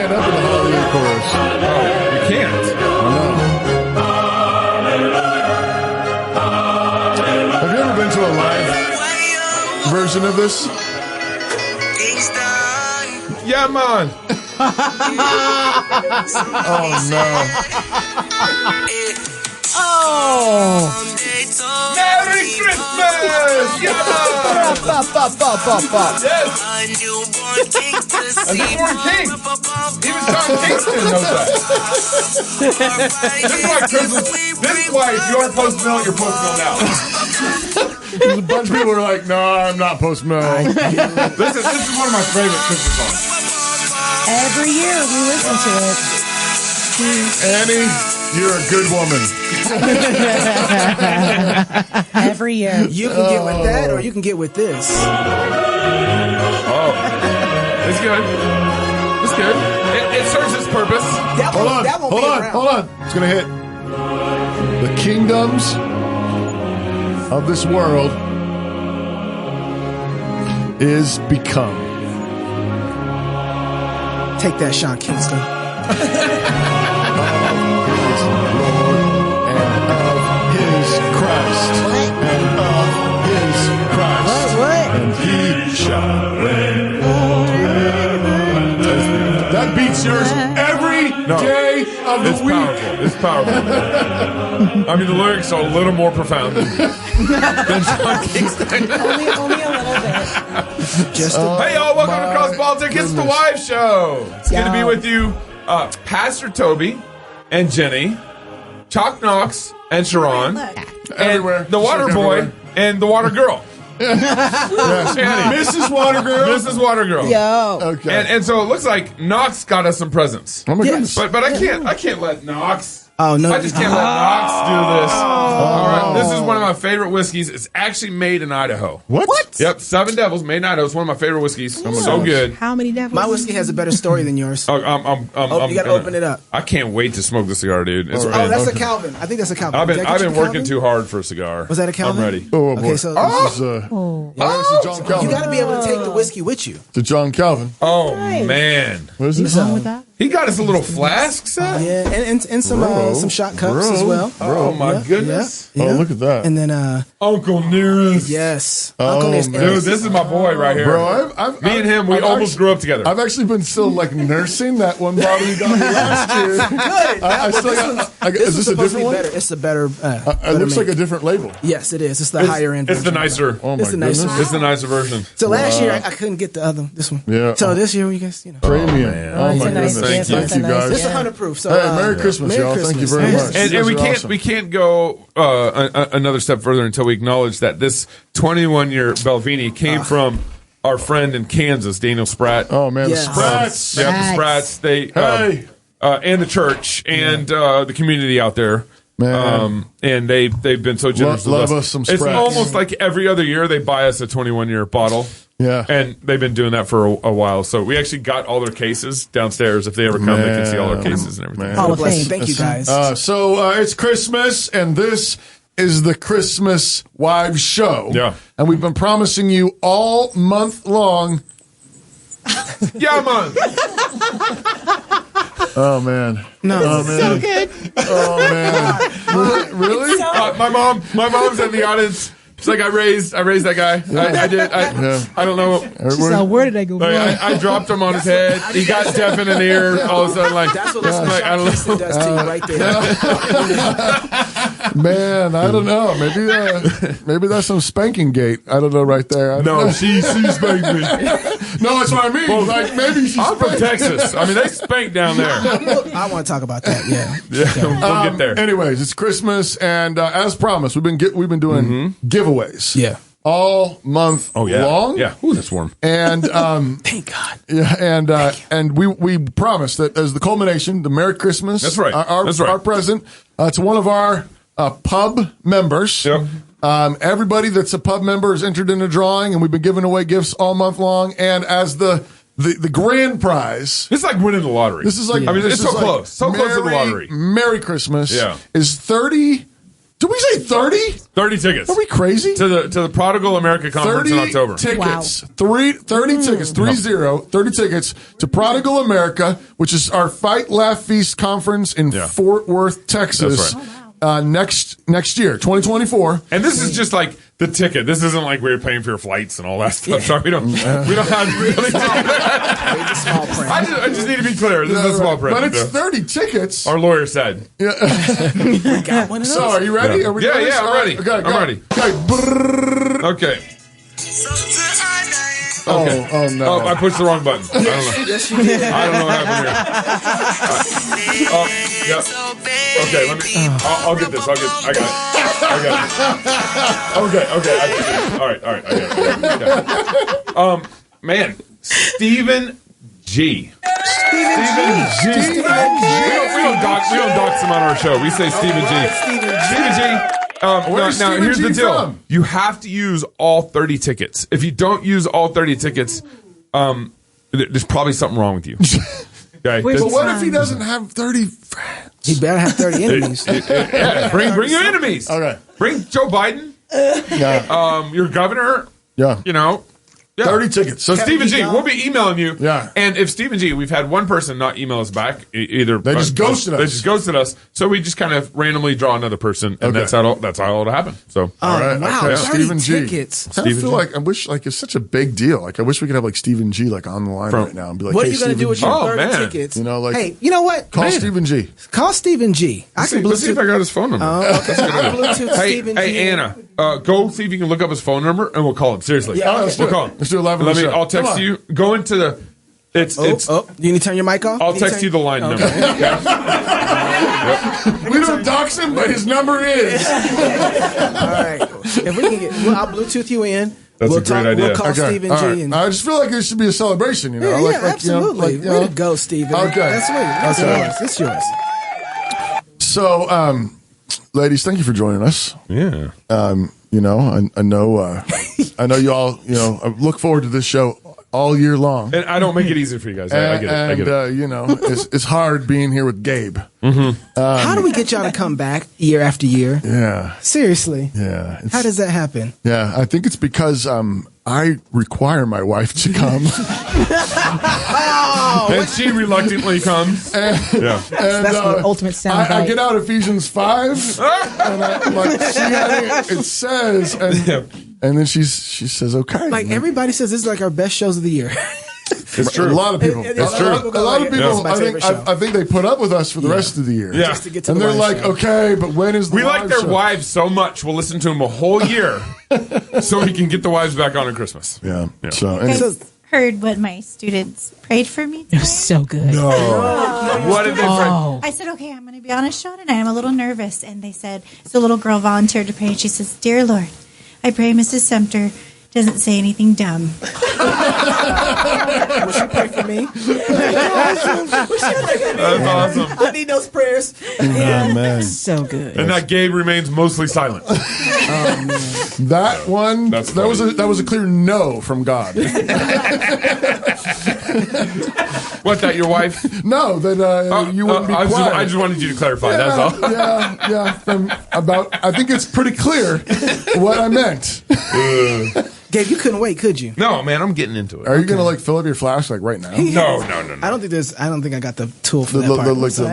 stand up in the Hallelujah chorus. Oh, you can't. Have you ever been to a live version of this? Yeah, man. Oh, no. Oh. Merry Christmas! Yeah, man. Yes. A newborn king. Even John Kingston knows that. This is why Christmas. This is why if you are Post Mill, you're Post Mill now. There's a bunch of people who are like, no, I'm not Post Mill. This is one of my favorite Christmas songs. Every year we listen to it. Annie, you're a good woman. Every year. You can get with that, or you can get with this. Oh, it's good. It's good. It serves its purpose. Hold on. It's going to hit. The kingdoms of this world is become. Take that, Sean Kingston. And he shall reign. That beats yours every day of the week. It's powerful. I mean, the lyrics are a little more profound than Sean Kingston. Only a little bit. Hey, y'all, welcome to Cross Politics. It's the Wives Show. It's good to be with you, Pastor Toby and Jenny, Chalk Knox and Sharon, Everywhere. and the Water Boy and the Water Girl. Mrs. Water Girl. Mrs. Water Girl. Yo. Okay. And so it looks like Knox got us some presents. Oh my goodness. But I can't let Knox. Oh, no. I just can't let Knox do this. All right, this is one of my favorite whiskeys. It's actually made in Idaho. What? Yep, Seven Devils made in Idaho. It's one of my favorite whiskeys. So good. How many devils? My whiskey has a better story than yours. I'm you got to open it up. I can't wait to smoke the cigar, dude. It's Oh, that's a Calvin. I think that's a Calvin. I've Did I get been you a working Calvin? too hard for a cigar. Was that a Calvin? I'm ready. Oh, boy. Okay, so this is John Calvin. you got to be able to take the whiskey with you. To John Calvin. Oh man, What is this? wrong with that? he got us a little flask set. Yeah, and some shot cups as well. Oh my goodness. Yeah. Oh, look at that. And then Uncle Nearest. yes, Oh, Nearest. man. Dude, this is my boy right here. Bro, Me and him, we almost grew up together. I've actually been still like nursing that one bottle you got me last year. Good. I still got. Is this a different one? Better. It's a better. It looks like a different label. Yes, it is. It's the higher end. It's the version. nicer. Oh my It's the nicer goodness. one. It's the nicer version. So last year I couldn't get this one. Yeah. So this year you guys, Premium. man. Oh it's my a nice goodness. gift. Thank That's you a nice guys. This is gift. 100 proof. So Hey, Merry Christmas, Merry y'all. Christmas. Thank you very much. And You we guys are can't go another step further until we acknowledge that this 21-year Belvini came from our friend in Kansas, Daniel Spratt. Oh man, Yes. the Sprats. Yeah, the Spratts. They Hey. and the church and the community out there. Man. And they've been so generous with Love us. us some It's Sprats. almost like every other year they buy us a 21-year bottle. Yeah. And they've been doing that for a while. So we actually got all their cases downstairs. If they ever come, they can see all our cases and everything. Hall of bless you. Fame. Thank you guys. So it's Christmas, and this is the Christmas Wives Show. Yeah. And we've been promising you all month long. Yeah, man. Oh man. No. Oh man. So good. Oh man. Really? My mom's in the audience. She's like, I raised that guy. I did. I don't know. So where did I go wrong? Like, I dropped him on his head. He got deaf in an ear. All of a sudden, like That's what like, I don't know. does to you right there. Man, I don't know. Maybe that's some SpankingGate. I don't know right there. I don't know. No, she spanked me. No, that's what I mean. Like maybe she's I'm from Texas. I mean, they spank down there. I want to talk about that. Yeah. Yeah, we'll get there. Anyways, it's Christmas, and as promised, we've been doing giveaways. Yeah. All month long. Yeah. Ooh, that's warm. And Thank God. yeah, and we promised that as the culmination, the Merry Christmas. That's right. Our our present to one of our pub members. Yep. Everybody that's a pub member is entered in a drawing, and we've been giving away gifts all month long. And as the grand prize, It's like winning the lottery. this is like I mean, this it's is so like close, so close to the lottery. Merry Christmas. Yeah. Is 30 Did we say 30? 30 tickets. Are we crazy? To the Prodigal America Conference in 30 October. tickets. 30 tickets. 30 tickets to Prodigal America, which is our Fight, Laugh, Feast conference in Fort Worth, Texas. That's right. Next year, 2024. And this is just like the ticket. This isn't like we're paying for your flights and all that stuff. Sorry, we don't have really do that. Small print. I just need to be clear. This is a small print. But it's 30 tickets. Our lawyer said. We got one of those. So, are you ready? Are we ready? Yeah, I'm ready. Okay, I'm ready. Okay. Brrrr. Okay. Oh, Okay. oh, no. Oh, I pushed the wrong button. I don't know. Yes, you did. I don't know what happened here. Oh, yeah. Okay, let me. I'll get this. I got it. Okay. I can do it. All right. I got it. Man, Stephen G. Stephen G. We don't dox him on our show. We say Stephen G. Stephen G. Now Stephen here's G the deal. from? You have to use all 30 tickets. If you don't use all 30 tickets, there's probably something wrong with you. Okay. Wait, But what if he doesn't have 30 friends? He better have 30 enemies. Yeah, bring your enemies. Okay. Bring Joe Biden, Yeah. your governor, Yeah. you know. Yeah. 30 tickets. So Stephen G, we'll be emailing you. Yeah. And if Stephen G, we've had one person not email us back either. They just ghosted us. They just ghosted us. So we just kind of randomly draw another person, and Okay. that's how it'll happen. So All right. Wow, Okay. 30 Stephen G. tickets. I kind of feel like I wish like it's such a big deal. Like I wish we could have like Stephen G like on the line right now and be like, What hey, are you going to do with Stephen your G, 30 man. tickets? You know, like- hey, you know what? call Stephen G. Call Stephen G. let's see if I got his phone number. I'll Bluetooth Stephen G. Hey, Anna, go see if you can look up his phone number, and we'll call him. Seriously, Yeah, okay. Let's do we'll it. call him. Let's do it live on the show. I'll text Come on. you. Go into the. It's. You need to turn your mic off? I'll text you the line number. Okay? We don't dox him, but his number is. All right. If we can I'll Bluetooth you in. That's we'll a great idea. We'll call Stephen all G. right. And, I just feel like there should be a celebration, you know? yeah, like, absolutely. You know, Way to go, Stephen. Okay. That's sweet. It's Okay. yours. It's yours. So, ladies, thank you for joining us. Yeah. You know, I know you all, you know, I look forward to this show all year long. And I don't make it easy for you guys. I get it. You know, it's hard being here with Gabe. How do we get y'all to come back year after year? Yeah. Seriously. Yeah. How does that happen? Yeah, I think it's because I require my wife to come. And she reluctantly comes. And That's the ultimate soundbite. I get out Ephesians 5, and I'm like, see how it says, and then she says, okay. Like everybody says, this is like our best shows of the year. It's true. A lot of people. It's true. A lot of people. It's my favorite show. I think they put up with us for the rest of the year. Yeah. Just to get to And the they're live like, show. okay, but when is the We like live their show? wives so much, we'll listen to them a whole year so we can get the wives back on at Christmas. Yeah. Yeah. So, You and guys heard what my students prayed for me It today? was so good. What did they pray? Oh, I said, okay, I'm going to be on a show tonight. I'm a little nervous. And they said, so a little girl volunteered to pray. And she says, Dear Lord, I pray Mrs. Sumter doesn't say anything dumb. Will she pray for me? That's awesome. I need those prayers. oh, man. so good. And that Gabe remains mostly silent. That one, That's that was a clear no from God. What, that your wife? No, that you wouldn't be I quiet. just wanted you to clarify. That's all. Yeah. I think it's pretty clear what I meant. Gabe, you couldn't wait, could you? No, man, I'm getting into it. Are you gonna like fill up your flash like right now? No. I don't think I got the tool for The, that the,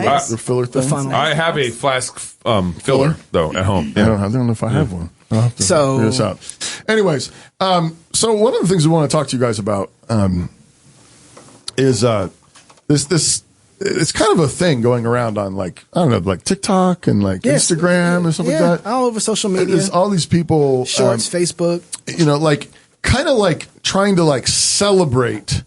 part. the filler thing. funnel. I have a flask filler, though, at home. I don't know if I have one. I'll have to So- figure this out. Anyways, so one of the things we want to talk to you guys about is this. It's kind of a thing going around on like I don't know, like TikTok and like Yes. Instagram and stuff like that. all over social media. There's all these people, Shorts, Facebook. you know, like kind of like trying to like celebrate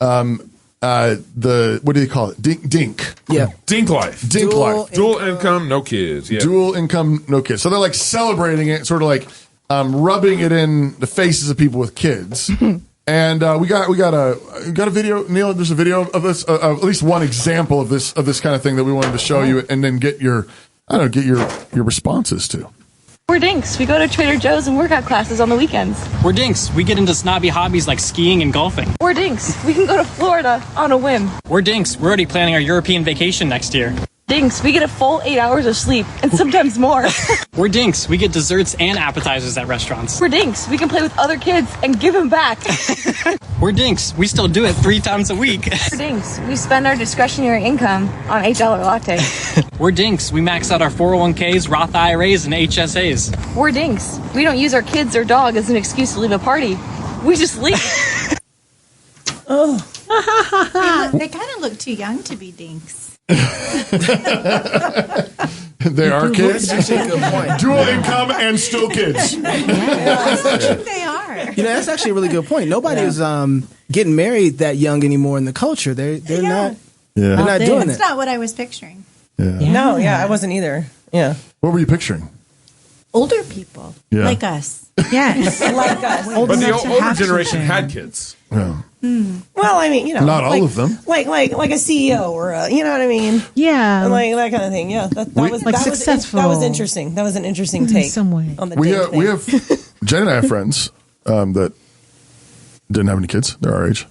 the what do you call it? Dink. Yeah. Dink Life. Dink Dual life. Dual income, no kids. Yeah. Dual income, no kids. So they're like celebrating it, sort of like rubbing it in the faces of people with kids. And we got a video, Neil. There's a video of this, at least one example of this kind of thing that we wanted to show you, and then get your responses to. We're dinks. We go to Trader Joe's and workout classes on the weekends. We're dinks. We get into snobby hobbies like skiing and golfing. We're dinks. We can go to Florida on a whim. We're dinks. We're already planning our European vacation next year. Dinks, we get a full 8 hours of sleep, and sometimes more. We're Dinks. We get desserts and appetizers at restaurants. We're Dinks. We can play with other kids and give them back. We're Dinks. We still do it 3 times a week. We're Dinks. We spend our discretionary income on $8 latte. We're Dinks. We max out our 401ks, Roth IRAs, and HSAs. We're Dinks. We don't use our kids or dog as an excuse to leave a party. We just leave. They kind of look too young to be dinks. They are kids. That's actually a good point. Dual income and still kids. I think they are. You know, that's actually a really good point. Nobody is getting married that young anymore in the culture. They're not. Yeah. They're not doing That's it. not what I was picturing. No, I wasn't either. Yeah. What were you picturing? Older people Yeah. like us. Yes. Like us. Old But the enough to older have generation children. had kids. Yeah. Well, I mean, Not all of them. Like a CEO or you know what I mean? Yeah. Like that kind of thing. Yeah. That was Like that successful. that was interesting. That was an interesting take. some way. On the We date thing. we have Jen and I have friends that didn't have any kids. They're our age.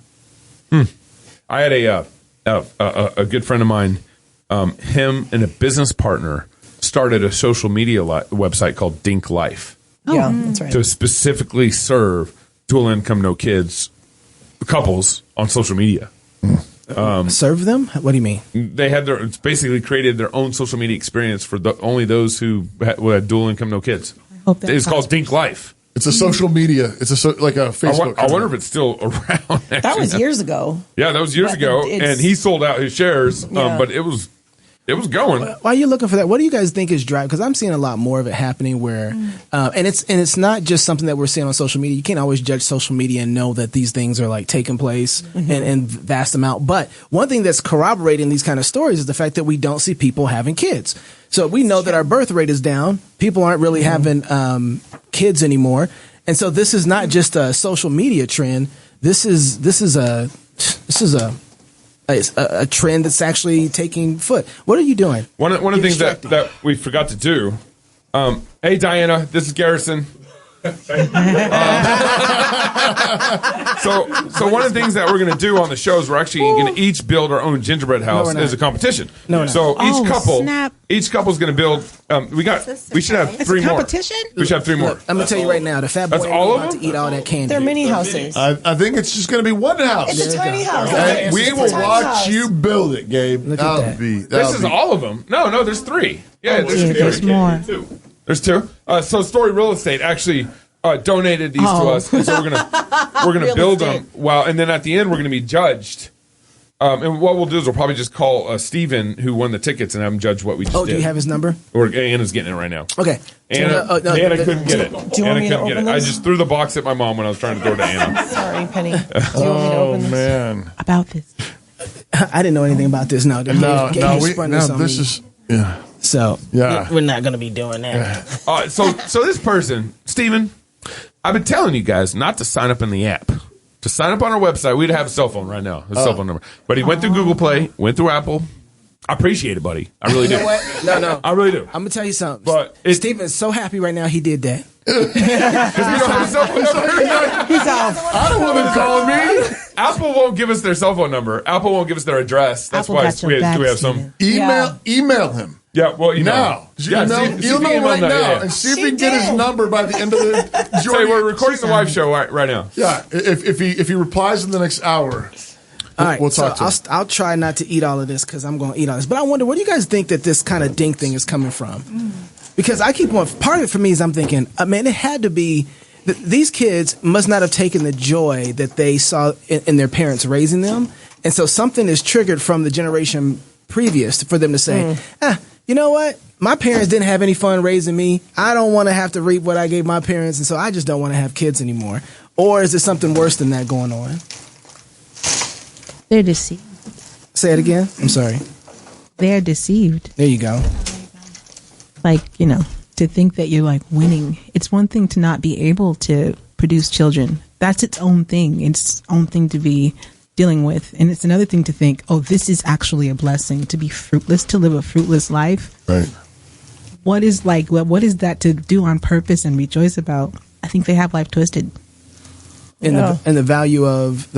I had a good friend of mine. Him and a business partner started a social media website called Dink Life Yeah, that's right. to specifically serve dual income, no kids couples on social media. Serve them? What do you mean? They had it's basically created their own social media experience for only those who had dual income, no kids. Hope that It's called Dink Life. It's a social media. It's like a Facebook. I wonder if it's still around. That was years ago. Yeah, that was years But ago, it's- and he sold out his shares. Yeah. But it was going. Why are you looking for that? What do you guys think is driving? Because I'm seeing a lot more of it happening where, and it's not just something that we're seeing on social media. You can't always judge social media and know that these things are like taking place in vast amount. But one thing that's corroborating these kind of stories is the fact that we don't see people having kids. So we know that our birth rate is down. People aren't really having kids anymore, and so this is not just a social media trend. This is a trend that's actually taking foot. What are you doing? One of the things that we forgot to do. Hey, Diana, this is Garrison. So one of the things that we're going to do on the show is we're actually going to each build our own gingerbread house we're not. as a competition. No, we're not. So Snap. each couple's going to build. We should have It's 3 a more. competition? We should have 3 more. I'm gonna tell you right now, the fat boy That's ain't all of about them? to eat all that candy. They're mini houses. I think it's just going to be one house. It's a tiny house. Okay? We It's a will tiny watch house. you build it, Gabe. Look at that. This is all of them. No, there's 3. Yeah, there's more. 2. There's 2. So Story Real Estate actually donated these to us, and so we're gonna build them. Well, and then at the end we're gonna be judged. And what we'll do is we'll probably just call Steven, who won the tickets, and have him judge what we just did. do you have his number? Anna's getting it right now. Okay. Anna couldn't get it. Do you want Anna me to couldn't get open it. I this? just threw the box at my mom when I was trying to throw it to Anna. Sorry, Penny. Do you want me to Oh open this? man, About this. I didn't know anything about this. No, Gabe sprung this on me. So Yeah. we're not gonna be doing that. So this person, Steven, I've been telling you guys not to sign up in the app. To sign up on our website, we'd have a cell phone right now, his cell phone number. But he went through Google Play, went through Apple. I appreciate it, buddy. I really do. You know what? No. I really do. I'm gonna tell you something. But Steven's so happy right now he did that. Because we don't have a cell phone number. He's off. I don't want them calling me. Apple won't give us their cell phone number. Apple won't give us their address. That's Apple why got your we back, have some. Steven. Email him Yeah, well, now. Yeah, Email him right now and see if we can get his number by the end of the. Say we're recording the live show right now. Yeah, if he replies in the next hour, All right, we'll talk to him. I'll try not to eat all of this because I'm going to eat all this. But I wonder, where do you guys think that this kind of dink thing is coming from? Because I keep on. Part of it for me is I'm thinking, man, it had to be. These kids must not have taken the joy that they saw in their parents raising them, and so something is triggered from the generation previous for them to say, you know what? My parents didn't have any fun raising me. I don't want to have to reap what I gave my parents, and so I just don't want to have kids anymore. Or is there something worse than that going on? They're deceived. Say it again. I'm sorry. They're deceived. There you go. Like, to think that you're like winning. It's one thing to not be able to produce children. That's its own thing. It's its own thing to be dealing with. And it's another thing to think, oh, this is actually a blessing to be fruitless, to live a fruitless life. Right. What is that to do on purpose and rejoice about? I think they have life twisted. And the value of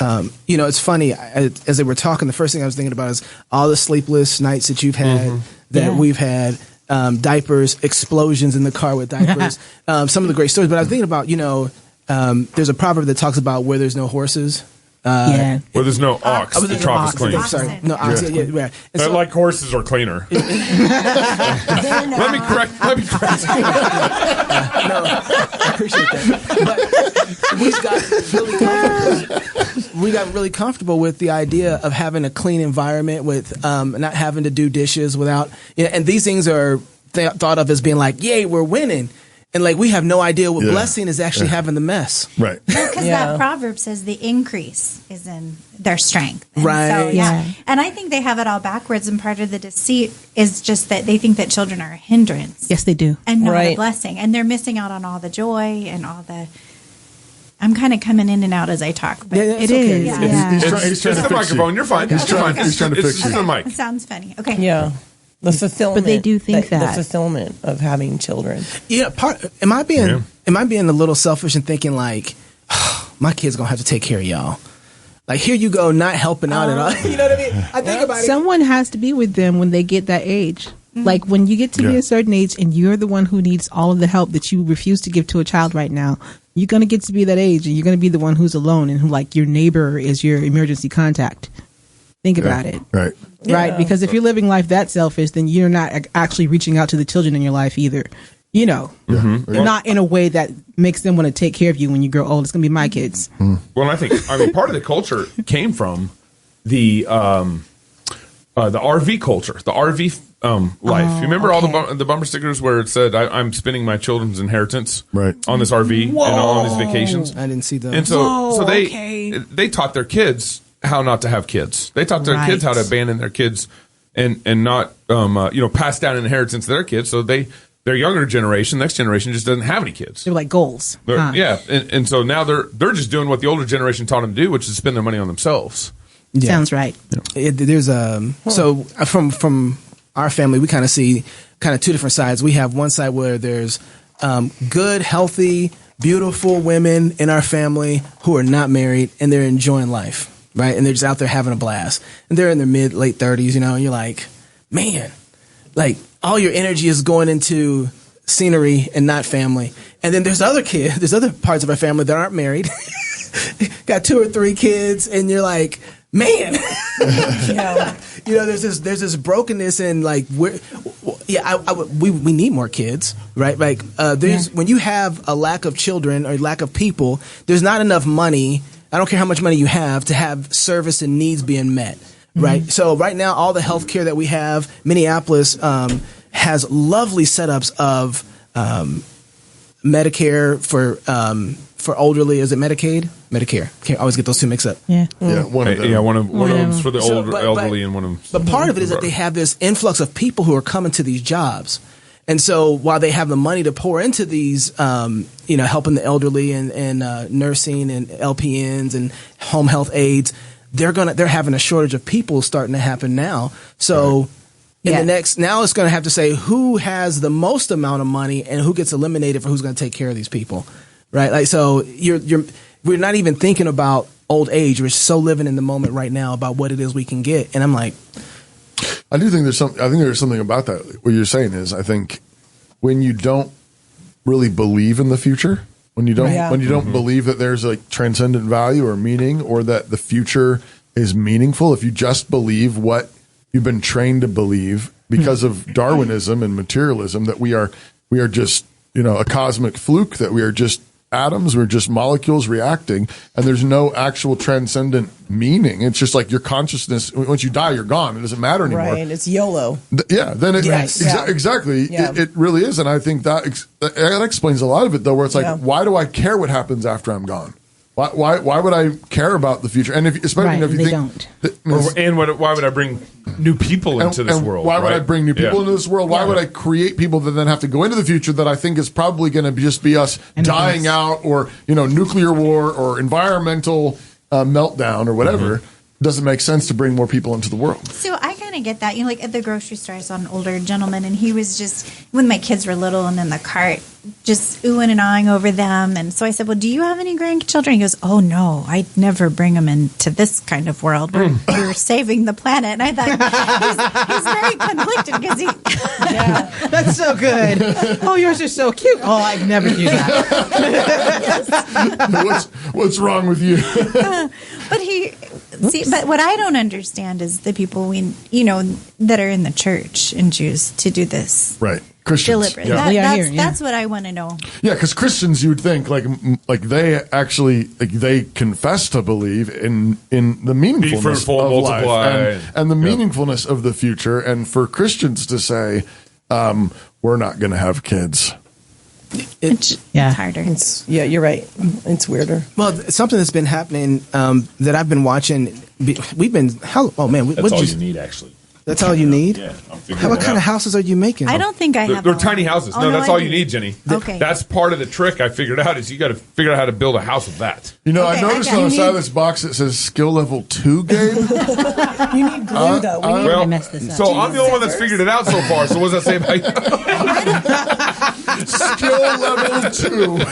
it's funny. As they were talking, the first thing I was thinking about is all the sleepless nights that you've had, we've had, diapers, explosions in the car with diapers, some of the great stories. But I was thinking about, there's a proverb that talks about where there's no horses. Where there's no ox, the trough is clean. Sorry, no ox. Yeah. And so, like horses are cleaner. Let me correct. no, I appreciate that. But we got really comfortable with the idea of having a clean environment with not having to do dishes without. And these things are thought of as being like, yay, we're winning. And like we have no idea what blessing is actually having the mess. Right. Because that proverb says the increase is in their strength. And right. So, and I think they have it all backwards. And part of the deceit is just that they think that children are a hindrance. Yes, they do. And not a blessing. And they're missing out on all the joy and all the... I'm kind of coming in and out as I talk. But it is. Yeah. He's trying It's to the fix microphone. you. You're fine. He's trying to fix you. It's the mic. It sounds funny. Okay. Yeah. The fulfillment. But they do think the fulfillment of having children. Yeah. Am I being a little selfish and thinking like, my kid's gonna have to take care of y'all? Like here you go, not helping out at all. You know what I mean? I think about it. Someone has to be with them when they get that age. Like when you get to be a certain age and you're the one who needs all of the help that you refuse to give to a child right now, you're going to get to be that age and you're going to be the one who's alone and who like your neighbor is your emergency contact. Think about it. Right. Right. Because if you're living life that selfish, then you're not actually reaching out to the children in your life either. Not in a way that makes them want to take care of you when you grow old. It's going to be my kids. Well, I mean, part of the culture came from the RV culture, the RV life. You remember all the bumper stickers where it said, I'm spending my children's inheritance on this RV and on these vacations? I didn't see those. And so they taught their kids how not to have kids. They taught their kids how to abandon their kids and not pass down inheritance to their kids. So their younger generation, next generation, just doesn't have any kids. They're like goals. Yeah, and so now they're just doing what the older generation taught them to do, which is spend their money on themselves. Yeah. Sounds right. There's so from our family, we kind of see two different sides. We have one side where there's good, healthy, beautiful women in our family who are not married and they're enjoying life, right? And they're just out there having a blast. And they're in their late 30s, and you're like, man, like all your energy is going into scenery and not family. And then there's other parts of our family that aren't married, got 2 or 3 kids, and you're like, man, there's this brokenness in like we need more kids, right? Like when you have a lack of children or lack of people, there's not enough money. I don't care how much money you have to have service and needs being met, right? So right now, all the healthcare that we have, Minneapolis has lovely setups of Medicare for elderly. Is it Medicaid? Medicare. Can't always get those two mixed up. Yeah. One of them. Yeah, one of them's for the elderly and one of them's. But part of it is that they have this influx of people who are coming to these jobs. And so while they have the money to pour into these, helping the elderly and nursing and LPNs and home health aides, they're having a shortage of people starting to happen now. So now it's going to have to say who has the most amount of money and who gets eliminated for who's going to take care of these people, right? Like so, we're not even thinking about old age. We're so living in the moment right now about what it is we can get. And I'm like, I do think there's something about that. What you're saying is, I think when you don't really believe in the future, when you don't believe that there's like transcendent value or meaning, or that the future is meaningful, if you just believe what you've been trained to believe because of Darwinism and materialism, that we are just a cosmic fluke, that we are just atoms, we're just molecules reacting, and there's no actual transcendent meaning. It's just like your consciousness, once you die, you're gone. It doesn't matter anymore. Right. It's YOLO. Exactly. Yeah. It really is. And I think that explains a lot of it, though, where it's like, why do I care what happens after I'm gone? Why would I care about the future? And especially if you think, why would I bring new people into this world? Why would I bring new people into this world? Why would I create people that then have to go into the future that I think is probably going to just be us dying out, or nuclear war or environmental meltdown or whatever? doesn't make sense to bring more people into the world. So I kind of get that. Like at the grocery store, I saw an older gentleman, and he was just, when my kids were little and in the cart, just oohing and ahhing over them. And so I said, well, do you have any grandchildren? He goes, oh, no, I'd never bring them into this kind of world. We're saving the planet. And I thought, he's very conflicted because he... Yeah, that's so good. Oh, yours are so cute. Oh, I'd never do that. What's wrong with you? But what I don't understand is the people that are in the church and choose to do this. Right. Christians. Deliberate. That's what I want to know. Yeah, because Christians, you would think like they actually they confess to believe in the meaningfulness Be fruitful, of multiply, life and the meaningfulness of the future, and for Christians to say we're not going to have kids. It's harder. You're right. It's weirder. Well, something that's been happening that I've been watching. We've been That's all you need, actually. That's all you need? Yeah. What kind of houses are you making? I don't think I have. They're tiny houses. Oh, no, that's I all do. you need, Jenny. Okay. That's part of the trick I figured out is you got to figure out how to build a house with that. You know, Okay, I noticed I on the need- side of this box it says skill level 2, Gabe. You need glue, though. Well, mess this up. so I'm the only one that's figured it out so far. So what does that say about you? Skill level 2. We don't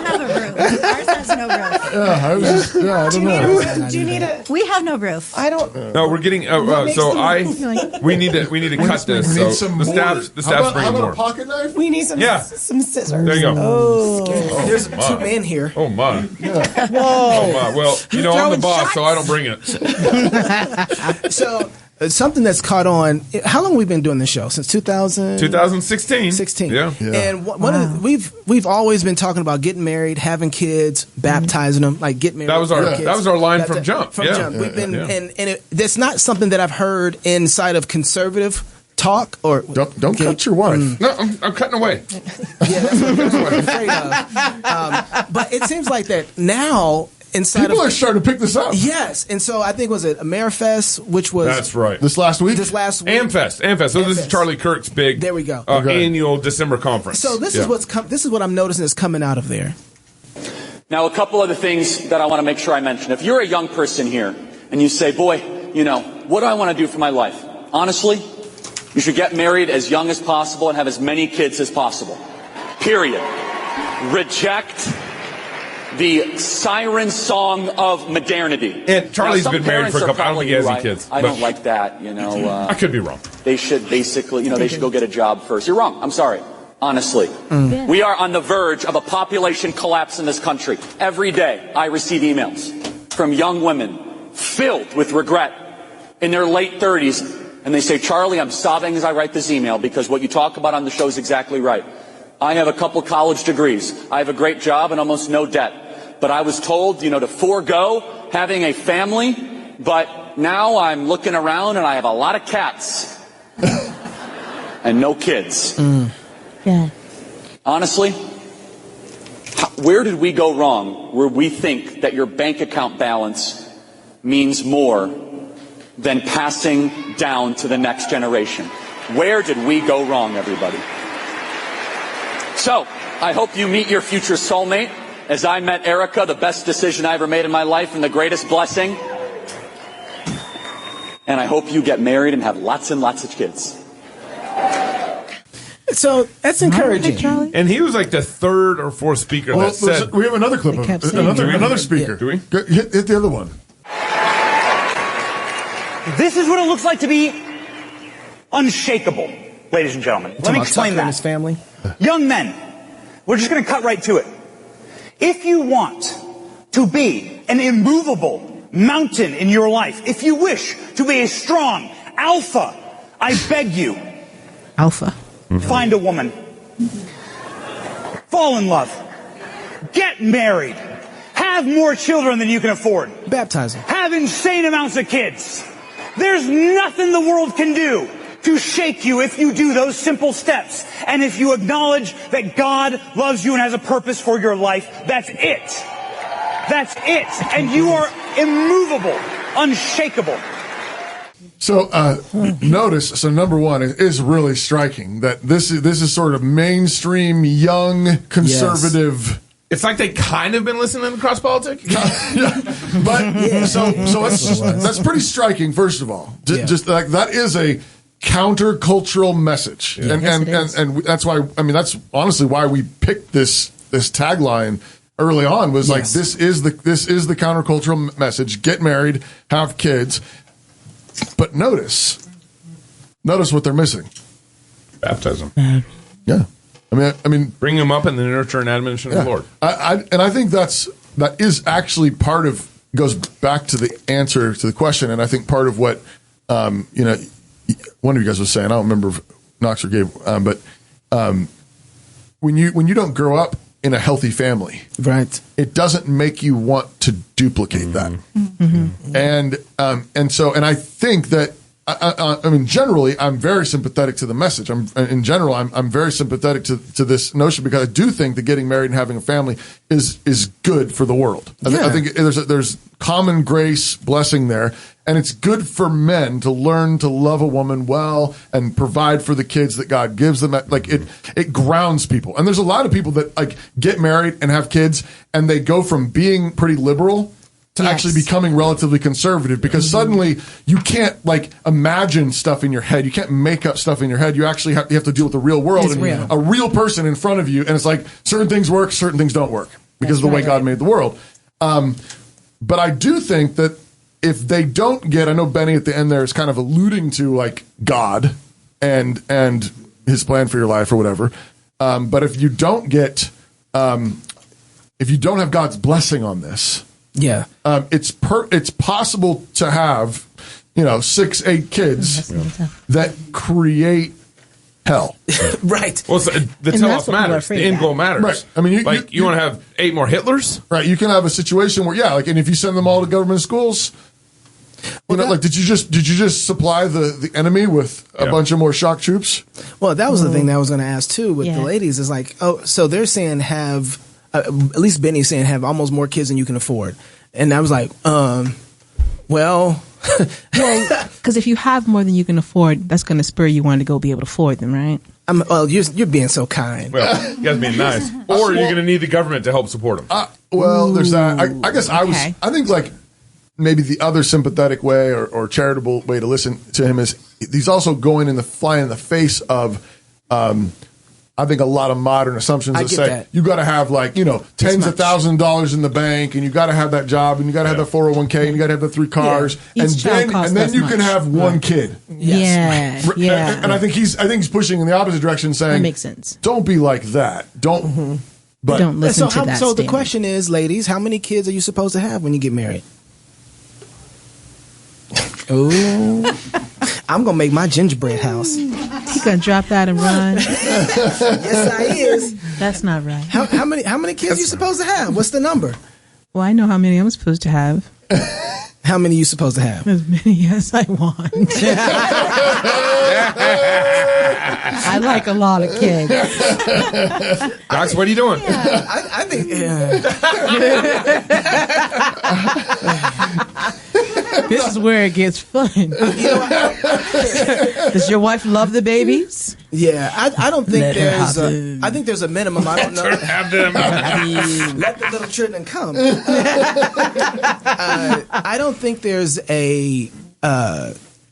have a roof. Ours has no roof. I don't know. Do you need a? We have no roof. I don't. No, we're getting. We need to cut this. We So need some the more. staff's How bringing about more. a pocket knife? We need some scissors. There you go. Oh. There's 2 men here. Oh my. Whoa. Oh my. Well, I'm the Throwing boss, so I don't bring it. So something that's caught on. How long have we been doing this show? Since 2016. 16. Yeah. And one of the, we've always been talking about getting married, having kids, baptizing them, like get married. That was our have kids. that was our line from jump. From Yeah. jump. We've been Yeah. and that's not something that I've heard inside of conservative talk or Don't cut your wife. No, I'm cutting away. Yeah, that's what I'm afraid of. But it seems like that now inside People of are starting to pick this up. yes, and so I think was it Amerifest, which was That's right. This last week? this last week. Amfest. So this is Amfest. Charlie Kirk's big. There we go. Annual December conference. So this is this is what I'm noticing is coming out of there. Now, a couple other things that I want to make sure I mention. If you're a young person here and you say, boy, what do I want to do for my life? Honestly, you should get married as young as possible and have as many kids as possible. Period. Reject the siren song of modernity. And Charlie's Now, some been married for a parents are couple. I don't think he has any probably kids. I but don't like that. I could be wrong. They should basically, they should go get a job first. You're wrong. I'm sorry. Honestly. We are on the verge of a population collapse in this country. Every day I receive emails from young women filled with regret in their late 30s. And they say, Charlie, I'm sobbing as I write this email because what you talk about on the show is exactly right. I have a couple college degrees. I have a great job and almost no debt. But I was told, to forego having a family. But now I'm looking around and I have a lot of cats and no kids. Yeah. Honestly, where did we go wrong where we think that your bank account balance means more than passing down to the next generation? Where did we go wrong, everybody? So, I hope you meet your future soulmate. As I met Erica, the best decision I ever made in my life and the greatest blessing. And I hope you get married and have lots and lots of kids. So that's encouraging. And he was like the third or fourth speaker that said. We have another clip of another speaker. Do we? Hit the other one. This is what it looks like to be unshakable, ladies and gentlemen. Let me explain that. His family. Young men, we're just going to cut right to it. If you want to be an immovable mountain in your life, if you wish to be a strong alpha, I beg you, Alpha. find a woman. Fall in love. Get married. Have more children than you can afford. Baptize them. Have insane amounts of kids. There's nothing the world can do to shake you if you do those simple steps. And if you acknowledge that God loves you and has a purpose for your life, that's it. That's it. And you are immovable, unshakable. So notice, so number one, it is really striking that this is sort of mainstream, young, conservative It's like they kind of been listening to cross politic. But so that's pretty striking. First of all, just like that is a countercultural message, and that's why. I mean, that's honestly why we picked this tagline early on. Was like this is the countercultural message. Get married, have kids, but notice what they're missing. Baptism. Yeah. I mean, bring them up in the nurture and admonition of the Lord. I think that is actually goes back to the answer to the question, and I think part of what one of you guys was saying. I don't remember if Knox or Gabe, but when you don't grow up in a healthy family, right, it doesn't make you want to duplicate that, and I think that. I mean, generally, I'm very sympathetic to the message. I'm very sympathetic to this notion because I do think that getting married and having a family is good for the world. I think there's common grace blessing there, and it's good for men to learn to love a woman well and provide for the kids that God gives them. Like it grounds people, and there's a lot of people that like get married and have kids, and they go from being pretty liberal to actually becoming relatively conservative because suddenly you can't like imagine stuff in your head. You can't make up stuff in your head. You actually have to deal with the real world and a real person in front of you. And it's like certain things work, certain things don't work because of the way God made the world. But I do think that if they don't get, I know Benny at the end there is kind of alluding to like God and his plan for your life or whatever. But if you don't get, if you don't have God's blessing on this, it's possible to have, 6-8 kids that create hell. Right. Well, the tell-off matters. The end goal matters. Right. I mean, you want to have 8 more Hitlers? Right. You can have a situation where, and if you send them all to government schools, did you just supply the enemy with a bunch of more shock troops? Well, that was the thing that I was going to ask too with the ladies is like, so they're saying have. At least Benny's saying have almost more kids than you can afford. And I was like, well, because if you have more than you can afford, that's going to spur you on to go be able to afford them, right? You're being so kind. Well, you guys being nice. Or you're going to need the government to help support them. There's that. I guess I think like maybe the other sympathetic way or charitable way to listen to him is he's also flying in the face of, I think a lot of modern assumptions that say you got to have like, tens of thousands of dollars in the bank and you got to have that job and you got to have that 401k and you got to have the 3 cars and then you can have one kid. Yes. Yeah. And I think he's pushing in the opposite direction saying, that makes sense. Don't be like that. Don't listen to that. So the question is, ladies, how many kids are you supposed to have when you get married? Oh, I'm gonna make my gingerbread house. You gonna drop that and run? Yes, I is. That's not right. How many kids are you supposed to have? What's the number? Well, I know how many I'm supposed to have. How many are you supposed to have? As many as I want. I like a lot of kids. Docs, what are you doing? I think. This is where it gets fun. Does your wife love the babies? Yeah, I don't think there's. I think there's a minimum. I don't know. Have them. Let the little children come. I don't think there's a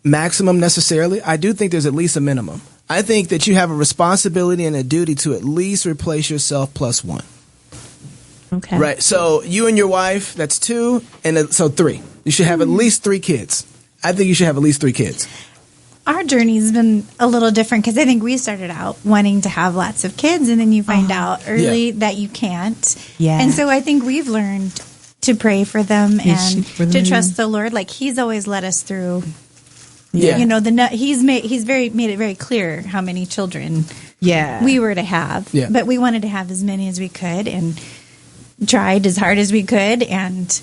maximum necessarily. I do think there's at least a minimum. I think that you have a responsibility and a duty to at least replace yourself plus 1. Okay. Right. So you and your wife, that's 2, and so 3. You should have at least 3 kids. I think you should have at least 3 kids. Our journey's been a little different because I think we started out wanting to have lots of kids, and then you find out early that you can't. Yeah. And so I think we've learned to pray for them and to trust the Lord. Like He's always led us through. Yeah. He's made it very clear how many children we were to have. Yeah. But we wanted to have as many as we could and tried as hard as we could and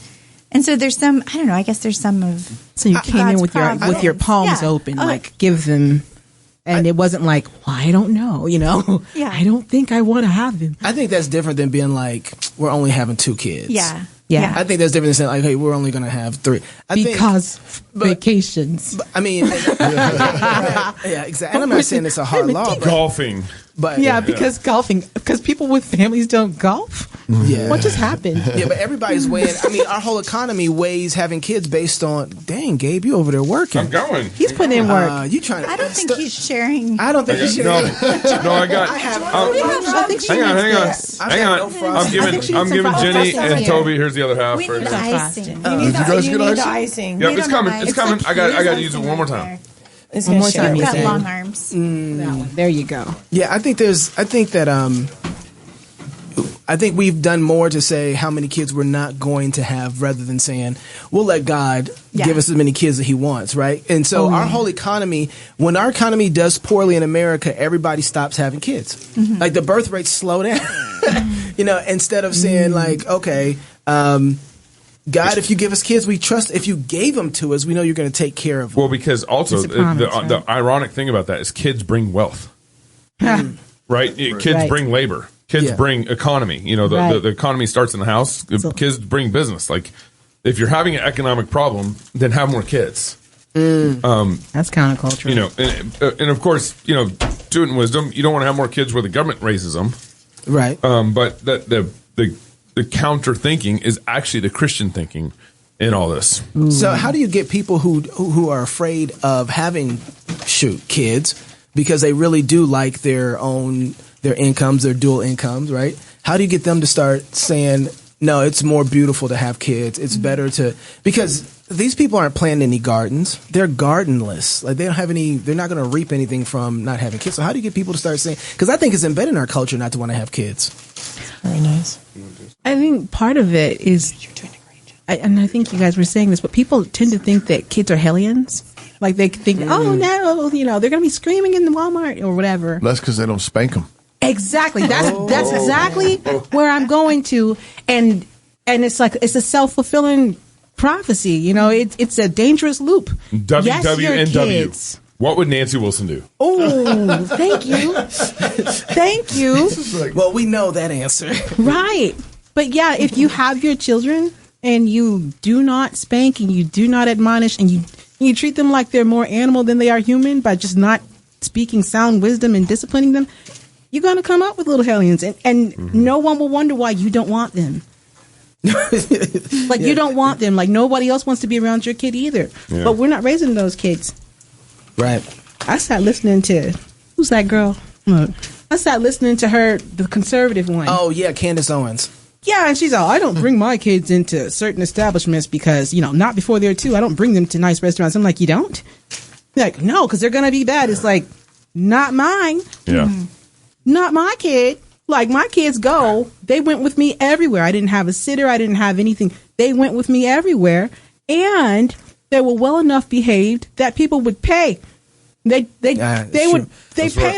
so there's some, I don't know, I guess there's some of so you came in with your palms open, like give them, and it wasn't like, well, I don't know, I don't think I want to have them. I think that's different than being like, we're only having 2 kids. Yeah. I think that's different than saying like, hey, we're only going to have 3. Vacations. I mean, yeah, exactly. And I'm not saying it's a hard law. Golfing. But Yeah, because people with families don't golf. Yeah. What just happened? Yeah, but everybody's weighing. I mean, our whole economy weighs having kids based on. Dang, Gabe, you over there working? I'm going. He's putting in work. You trying? I don't think he's sharing. I don't think he's sharing. No, I got. have. Hang on. I'm giving Jenny and Toby. Here's the other half. We for need icing. Did you guys get icing? icing. Yep, it's coming. It's coming. I got to use it one more time. It's One gonna more share time, you Got say. long arms. That one. There you go. Yeah, I think we've done more to say how many kids we're not going to have rather than saying we'll let God give us as many kids that he wants, right? And so our whole economy, when our economy does poorly in America, everybody stops having kids. Mm-hmm. Like the birth rates slow down. Instead of saying like, okay, God, if you give us kids, we trust. If you gave them to us, we know you're going to take care of them. Well, because also It's a promise, the ironic thing about that is kids bring wealth, right? Kids Right. bring labor. Kids bring economy. The economy starts in the house. Kids bring business. Like, if you're having an economic problem, then have more kids. That's countercultural. And of course, do it in wisdom. You don't want to have more kids where the government raises them. Right. But the counter thinking is actually the Christian thinking in all this. So how do you get people who are afraid of having kids because they really do like their incomes, their dual incomes, right? How do you get them to start saying, no, it's more beautiful to have kids. It's better to, because these people aren't planting any gardens. They're gardenless. Like they don't have any, they're not going to reap anything from not having kids. So how do you get people to start saying, because I think it's embedded in our culture not to want to have kids. Very nice. I think part of it is, and I think you guys were saying this, but people tend to think that kids are hellions. Like they think, oh no, they're going to be screaming in the Walmart or whatever. That's because they don't spank them. Exactly. That's exactly where I'm going to, and it's like it's a self-fulfilling prophecy. It's a dangerous loop. WWNW. What would Nancy Wilson do? Oh, thank you. Thank you. Well, we know that answer. Right. But yeah, if you have your children and you do not spank and you do not admonish and you treat them like they're more animal than they are human by just not speaking sound wisdom and disciplining them, you're going to come up with little hellions. And no one will wonder why you don't want them. You don't want them. Like nobody else wants to be around your kid either. Yeah. But we're not raising those kids. Right. I started listening to, who's that girl? Look, I started listening to her, the conservative one. Oh, yeah, Candace Owens. Yeah, and she's all, I don't bring my kids into certain establishments because, not before they're 2. I don't bring them to nice restaurants. I'm like, you don't? They're like, no, because they're going to be bad. It's like, not mine. Yeah. Not my kid. Like, my kids go. They went with me everywhere. I didn't have a sitter. I didn't have anything. They went with me everywhere. And they were well enough behaved that people would pay. They paid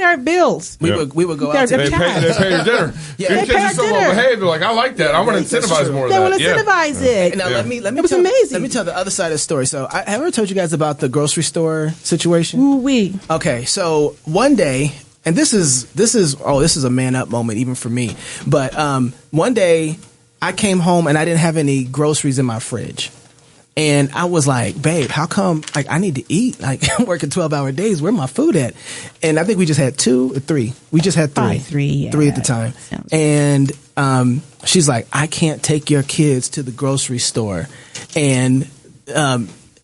our bills. We would go out. They pay your dinner. Yeah. Your kids are so well behaved. They're like, I like that. I want to incentivize more of that. They want to incentivize it. Now let me it was amazing. Let me tell the other side of the story. So I have ever told you guys about the grocery store situation? Ooh-wee. Okay, so one day, and this is a man up moment even for me. But one day I came home and I didn't have any groceries in my fridge. And I was like, babe, how come, like, I need to eat? Like, I'm working 12-hour days. Where my food at? And I think we just had 2 or 3. We just had 3. 3 at the time. And she's like, I can't take your kids to the grocery store and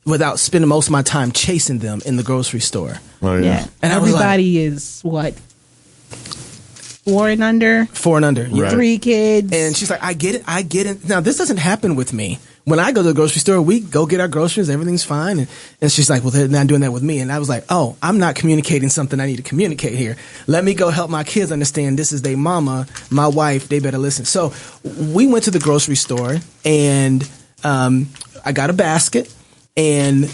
without spending most of my time chasing them in the grocery store. Oh, yeah. And everybody is, what, 4 and under? 4 and under. Yeah. 3 kids. And she's like, I get it. Now, this doesn't happen with me. When I go to the grocery store, we go get our groceries. Everything's fine. And she's like, well, they're not doing that with me. And I was like, oh, I'm not communicating something I need to communicate here. Let me go help my kids understand this is their mama, my wife. They better listen. So we went to the grocery store and I got a basket. And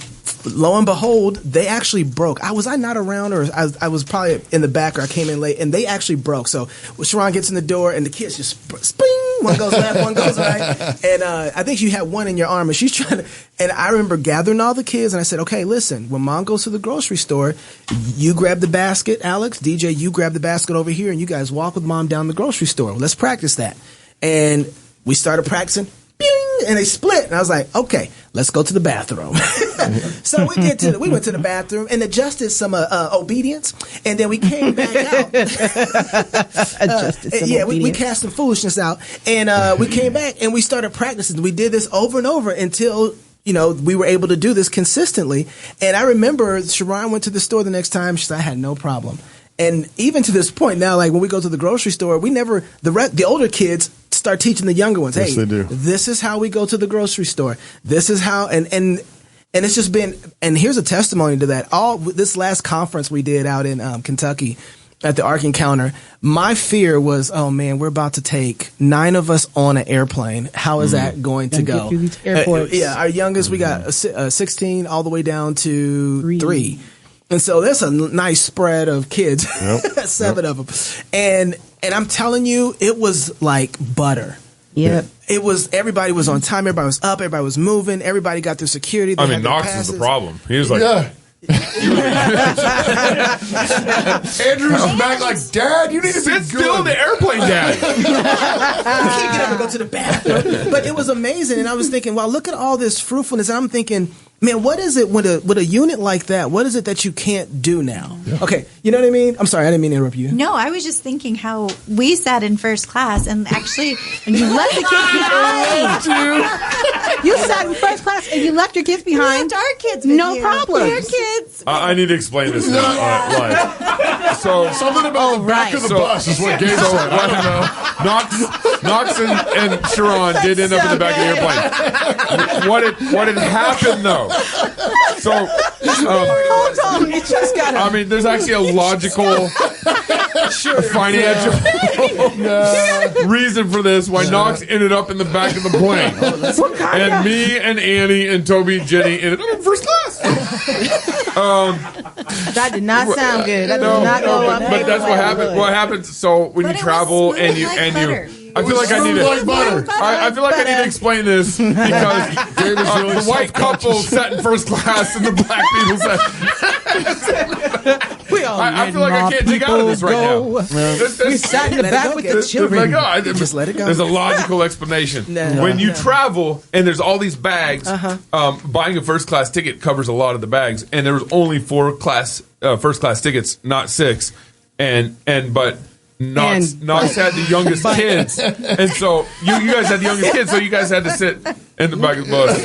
lo and behold, they actually broke. Was I not around, or I was probably in the back, or I came in late, and they actually broke. So Sharon gets in the door, and the kids just spring. One goes left, one goes right. And I think you had one in your arm, and she's trying to. And I remember gathering all the kids, and I said, okay, listen, when Mom goes to the grocery store, you grab the basket, Alex, DJ, you grab the basket over here, and you guys walk with Mom down the grocery store. Let's practice that. And we started practicing. Bing! and they split. And I was like, okay, let's go to the bathroom. So we went to the bathroom and adjusted some obedience, and then we came back out. We cast some foolishness out, and we came back and we started practicing. We did this over and over until we were able to do this consistently. And I remember Sharon went to the store the next time. She said, I had no problem. And even to this point now, like when we go to the grocery store, the older kids start teaching the younger ones, yes, hey, they do. This is how we go to the grocery store. This is how, and it's just been, and here's a testimony to that. All this last conference we did out in Kentucky at the Ark Encounter, my fear was, oh man, we're about to take 9 of us on an airplane. How is that going to go? Airports. Our youngest, we got 16 all the way down to 3. And so there's a nice spread of kids, 7 of them. And I'm telling you, it was like butter. Yep. It was, everybody was on time, everybody was up, everybody was moving, everybody got their security. Knox is the problem. He was like, Andrew's back like, Dad, you need to sit still in the airplane, Dad. You can't get up and go to the bathroom. But it was amazing. And I was thinking, wow, look at all this fruitfulness. And I'm thinking, man, what is it with a unit like that? What is it that you can't do now? Yeah. Okay, you know what I mean? I'm sorry, I didn't mean to interrupt you. No, I was just thinking how we sat in first class and actually you left the kids behind. You sat in first class and you left your kids behind. We left our kids with no problem. Your kids. I need to explain this now. Live. So something about the back of the bus is what Gabe said. I don't know. Knox and Sharon did end up in the back of the airplane. What had happened though? So, hold on, you just got. I mean, there's actually a logical, financial reason for this. Why Knox ended up in the back of the plane, and me and Annie and Toby and Jenny ended up in first class. That did not sound good. That did not go up. But that's what happened. What happens? So when you travel and you. I feel like I need to. I feel like I need to explain this because the white couple sat in first class and the black people sat. I feel like I can't dig out of this right now. We sat in the back with the children. Just let it go. There's a logical explanation. When you travel and there's all these bags, buying a first class ticket covers a lot of the bags, and there was only 4 first class tickets, not 6, but. Knox had the youngest kids, and so you guys had the youngest kids, so you guys had to sit in the back of the bus.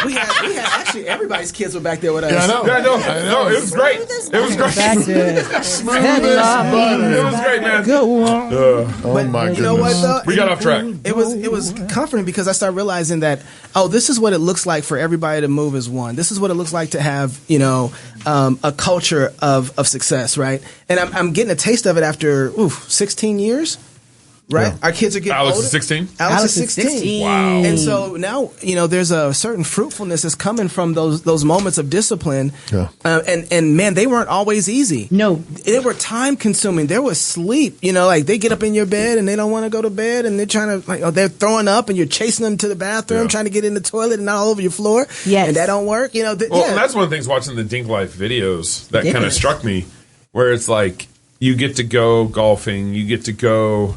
We had actually everybody's kids were back there with us. Yeah, I know. It was great. It was great. Smooth as butter. It was great, man. Go on. Oh my goodness. You know what, though? We got off track. It was comforting because I started realizing that this is what it looks like for everybody to move as one. This is what it looks like to have a culture of success, right? And I'm getting a taste of it after 16 years. Right, our kids are getting Alex older. Is 16. Alex is 16. Wow! And so now there's a certain fruitfulness that's coming from those moments of discipline. Yeah. And man, they weren't always easy. No, they were time consuming. There was sleep. Like they get up in your bed and they don't want to go to bed, and they're trying to they're throwing up, and you're chasing them to the bathroom, trying to get in the toilet and not all over your floor. Yes, and that don't work. And that's one of the things watching the Dink Life videos that kind of struck me, where it's like you get to go golfing, you get to go.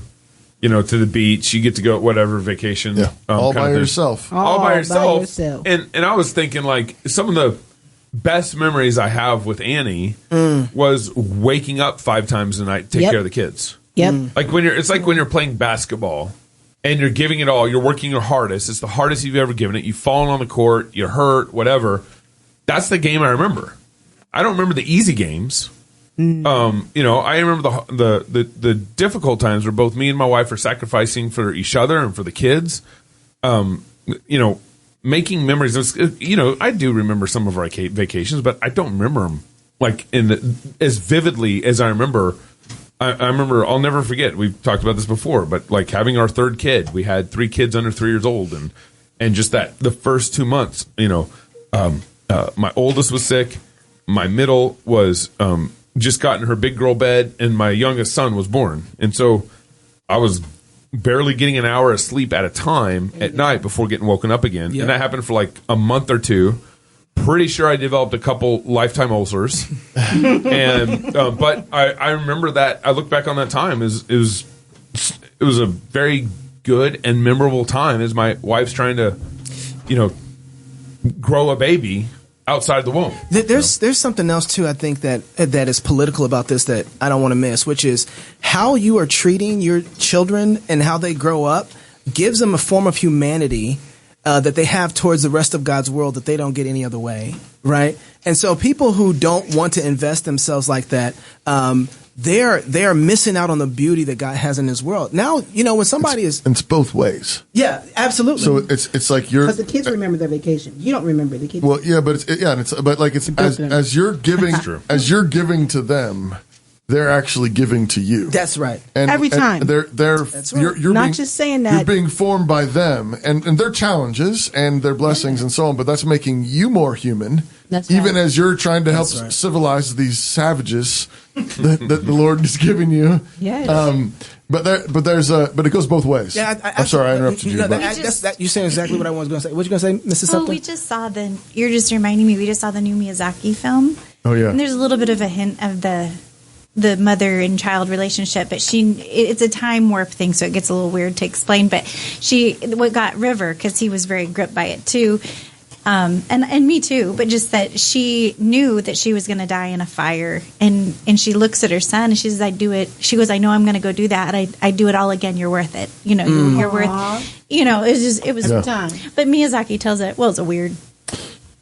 To the beach, you get to go whatever vacation. Yeah, all by yourself. All by yourself. And I was thinking like some of the best memories I have with Annie was waking up 5 times a night to take care of the kids. Yep. Like when you're playing basketball and you're giving it all, you're working your hardest. It's the hardest you've ever given it. You've fallen on the court, you're hurt, whatever. That's the game I remember. I don't remember the easy games. I remember the difficult times where both me and my wife are sacrificing for each other and for the kids. Making memories. I do remember some of our vacations, but I don't remember them like as vividly as I remember. I remember. I'll never forget. We've talked about this before, but like having our 3rd kid, we had 3 kids under 3 years old, and just that the first 2 months. My oldest was sick. My middle was. Just got in her big girl bed, and my youngest son was born. And so I was barely getting an hour of sleep at a time at night before getting woken up again. Yep. And that happened for like a month or 2. Pretty sure I developed a couple lifetime ulcers. And but I remember that. I look back on that time. It was a very good and memorable time as my wife's trying to, grow a baby outside the womb. There's something else too. I think that is political about this that I don't want to miss, which is how you are treating your children and how they grow up gives them a form of humanity that they have towards the rest of God's world that they don't get any other way, right? And so people who don't want to invest themselves like that, they are missing out on the beauty that God has in His world. Now, when somebody it's both ways. Yeah, absolutely. So it's like because the kids remember their vacation. You don't remember the kids. Well, yeah, but as you're giving as you're giving to them, they're actually giving to you. That's right. Every time. They're That's right. you're not being, just saying that. you're being formed by them and their challenges and their blessings and so on, but that's making you more human. That's even right. as you're trying to help civilize these savages that the Lord is giving you. Yes. But it goes both ways. Yeah, I'm sorry I interrupted you. You're saying exactly what I was going to say. What you going to say, Mrs. Oh, Sumter? we just saw you're just reminding me, we just saw the new Miyazaki film. Oh, yeah. And there's a little bit of a hint of the mother and child relationship, but it's a time warp thing, so it gets a little weird to explain. But what got River, because he was very gripped by it too, and me too, but just that she knew that she was going to die in a fire, and she looks at her son and she says, I do it. She goes, I know I'm going to go do that. I do it all again. You're worth it. You're worth. It was time. But Miyazaki tells it. Well, it's a weird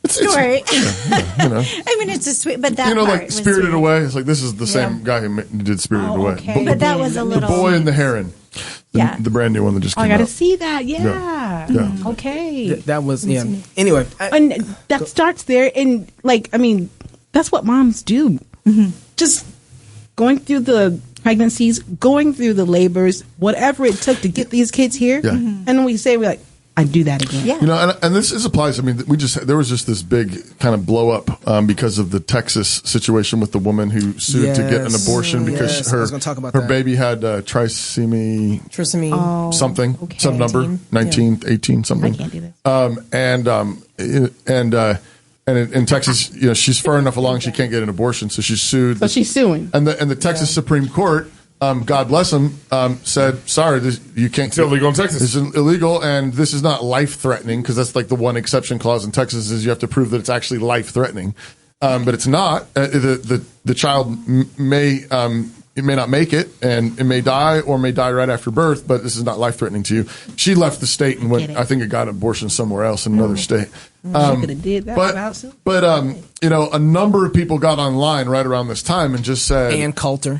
story. I mean, it's a sweet, but that part like Spirited Away. It's like this is the same guy who did Spirited Away. Okay. But that was a little. The Boy and the Heron. The brand new one that just came out. I got to see that. Yeah. Okay. That was Anyway, and that starts there, and that's what moms do. Mm-hmm. Just going through the pregnancies, going through the labors, whatever it took to get these kids here, and then we're like, I do that again. Yeah. And this applies. I mean, there was just this big kind of blow up because of the Texas situation with the woman who sued to get an abortion because her baby had trisomy something, some number 19, 18 something. I can't do this. And in Texas, she's far enough along she can't get an abortion, so she's sued. So she's suing. And the Texas Supreme Court, God bless him, said, sorry, you can't. It's illegal in Texas. It's illegal, and this is not life-threatening, because that's like the one exception clause in Texas is you have to prove that it's actually life-threatening. But it's not. The child may not make it, and it may die or may die right after birth, but this is not life-threatening to you. She left the state and went, I think it got an abortion somewhere else in another state. She could have did that. But a number of people got online right around this time and just said... Ann Coulter.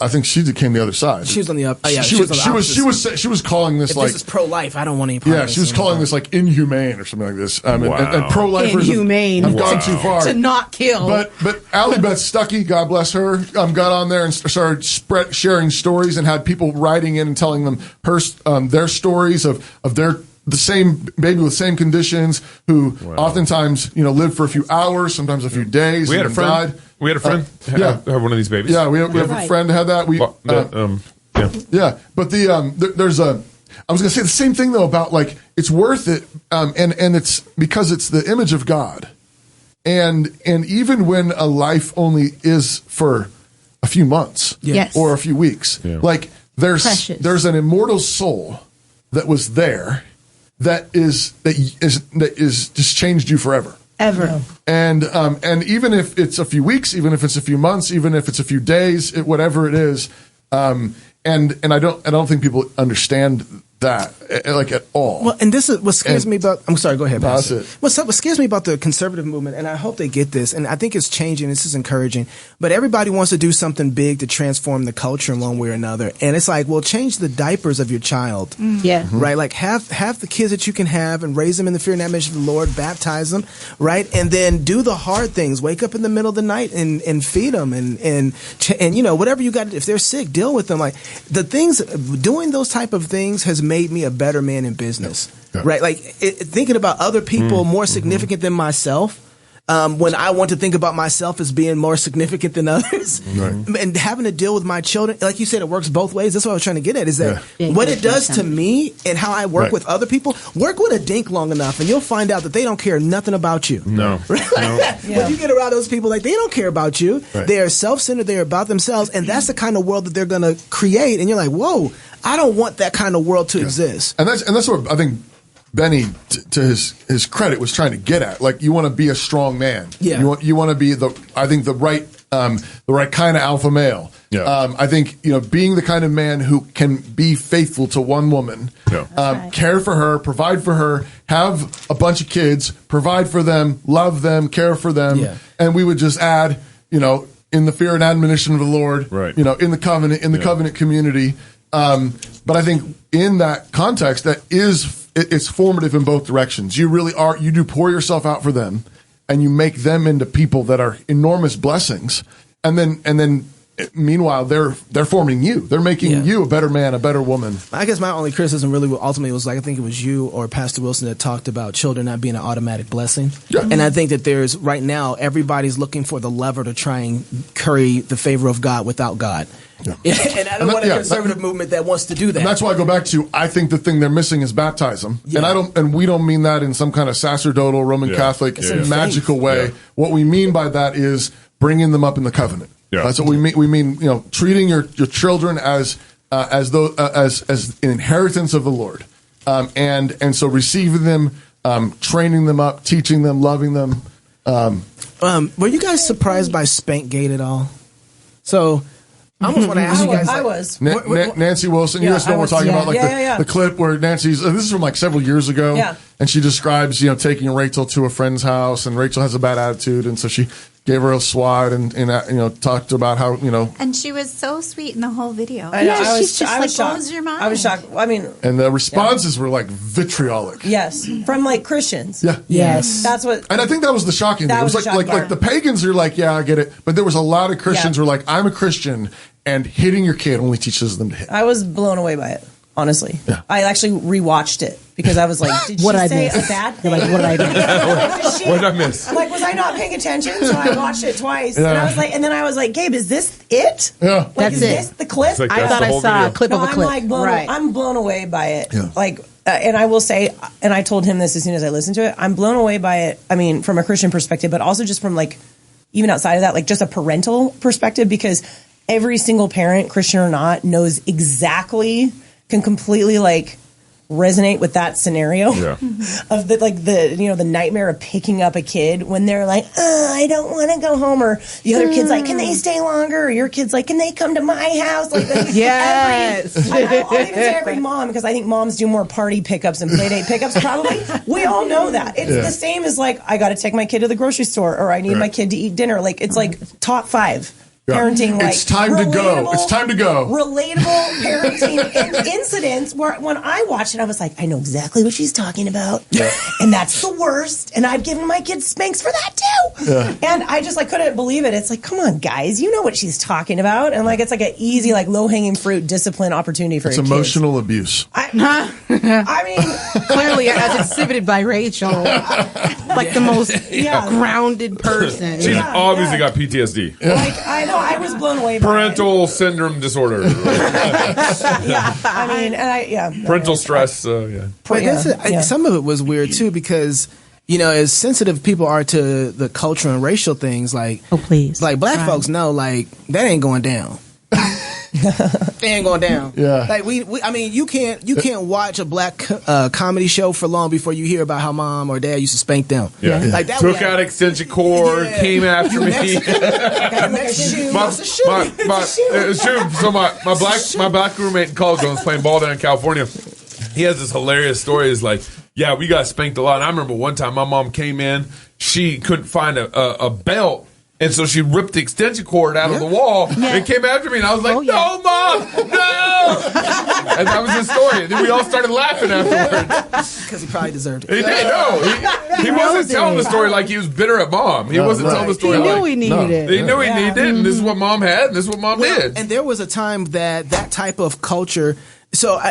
I think she came the other side. She was on the up. She was calling this this is pro-life. I don't want any part of this. She was calling this like inhumane or something like this. And pro-lifers have gone too far to not kill. But Allie Beth Stuckey, God bless her, got on there and started sharing stories and had people writing in and telling them their stories of the same baby with same conditions who oftentimes lived for a few hours, sometimes a few days. We had a friend. Died. We had a friend have one of these babies. Yeah, we have a friend who had that. But there's I was going to say the same thing though about like it's worth it, and it's because it's the image of God, and even when a life only is for a few months or a few weeks, like there's an immortal soul that was there that is just changed you forever. Ever. And even if it's a few weeks, even if it's a few months, even if it's a few days, whatever it is, and I don't think people understand that like at all. Well, and this is what scares me about. I'm sorry. Go ahead. That's it. What scares me about the conservative movement, and I hope they get this, and I think it's changing. This is encouraging, but everybody wants to do something big to transform the culture in one way or another, and it's like, well, change the diapers of your child. Yeah. Right. Like have the kids that you can have, and raise them in the fear and admonition of the Lord. Baptize them. Right, and then do the hard things. Wake up in the middle of the night and feed them, and whatever you got. If they're sick, deal with them. Like the things, doing those type of things has made me a better man in business, right? Like thinking about other people more significant than myself when I want to think about myself as being more significant than others, and having to deal with my children, like you said, it works both ways. That's what I was trying to get at, is that what it does to me and how I work with other people. Work with a dink long enough, and you'll find out that they don't care nothing about you. No. When you get around those people, like, they don't care about you. They are self-centered. They are about themselves, and that's the kind of world that they're going to create. And you're like, whoa, I don't want that kind of world to exist. And that's what I think Benny, to his credit, was trying to get at. Like, you want to be a strong man. Yeah. You want to be the right kind of alpha male. Yeah. I think, being the kind of man who can be faithful to one woman, care for her, provide for her, have a bunch of kids, provide for them, love them, care for them, and we would just add, in the fear and admonition of the Lord, in the covenant community. But I think in that context, it's formative in both directions. You really are. You do pour yourself out for them, and you make them into people that are enormous blessings. And then, meanwhile, they're forming you. They're making you a better man, a better woman. I guess my only criticism really ultimately was, like, I think it was you or Pastor Wilson that talked about children not being an automatic blessing. Yeah. And I think that there's, right now, everybody's looking for the lever to try and curry the favor of God without God. Yeah. And I don't want a conservative movement that wants to do that. And that's why I go back to, I think the thing they're missing is baptize them. And we don't mean that in some kind of sacerdotal Roman Catholic magical way. Yeah. What we mean by that is bringing them up in the covenant. Yeah. That's what we mean. We mean, treating your children as an inheritance of the Lord, and so receiving them, training them up, teaching them, loving them. Were you guys surprised by SpankGate at all? So I almost want to ask you guys. I was. Nancy Wilson. You guys know what we're talking about, like the clip where Nancy's. This is from like several years ago. Yeah. And she describes, taking Rachel to a friend's house, and Rachel has a bad attitude, and so she gave her a swat and talked about how, And she was so sweet in the whole video. She's just blows your mind. I was shocked. I mean, and the responses were like vitriolic. Yes, from like Christians. Yeah. Yes. That's what. And I think that was the shocking thing. It was like the pagans are like, yeah, I get it, but there was a lot of Christians who were like, I'm a Christian, and hitting your kid only teaches them to hit. I was blown away by it. Honestly, I actually rewatched it because I was like, "Did what she did say I miss? a bad thing? You're like, what did I miss? What did I miss? Like, was I not paying attention?" So I watched it twice, and I was like, "Gabe, is this it? Yeah, is this the clip?" Like, I thought I saw a clip of a clip. I'm blown away by it. Yeah. And I will say, and I told him this as soon as I listened to it, I'm blown away by it. I mean, from a Christian perspective, but also just from even outside of that, just a parental perspective, because every single parent, Christian or not, knows exactly. Can completely resonate with that scenario of the nightmare of picking up a kid when they're like, I don't want to go home, or the other kid's like, can they stay longer, or your kid's like, can they come to my house? Yes. I'll even say every mom, because I think moms do more party pickups and playdate pickups probably. We all know that. It's the same as I got to take my kid to the grocery store, or I need my kid to eat dinner. It's top 5. Parenting, it's time to go. It's time to go. Relatable parenting incidents where when I watched it, I was like, I know exactly what she's talking about. Yeah. And that's the worst. And I've given my kids spanks for that too. Yeah. And I just couldn't believe it. It's like, come on, guys, you know what she's talking about. And it's like an easy, low-hanging fruit discrown opportunity for your kids. It's emotional abuse. I mean, clearly as exhibited by Rachel, the most grounded person. She's obviously got PTSD. I know. I was blown away by parental syndrome disorder. Parental stress. Some of it was weird too, because as sensitive people are to the culture and racial things, please, black folks know, that ain't going down. They ain't going down. Yeah. You can't watch a black comedy show for long before you hear about how mom or dad used to spank them. Yeah. That took out extension cord, came after me. So my black roommate in college, when I was playing ball down in California, he has this hilarious story. Is we got spanked a lot. And I remember one time my mom came in, she couldn't find a belt. And so she ripped the extension cord out of the wall and came after me. And I was like, no, Mom, no. And that was his story. And then we all started laughing afterwards. Because he probably deserved it. He did, no. He wasn't telling the story like he was bitter at Mom. He wasn't telling the story he knew he needed it. He knew he needed it. And this is what Mom had. And this is what Mom did. And there was a time that type of culture. So,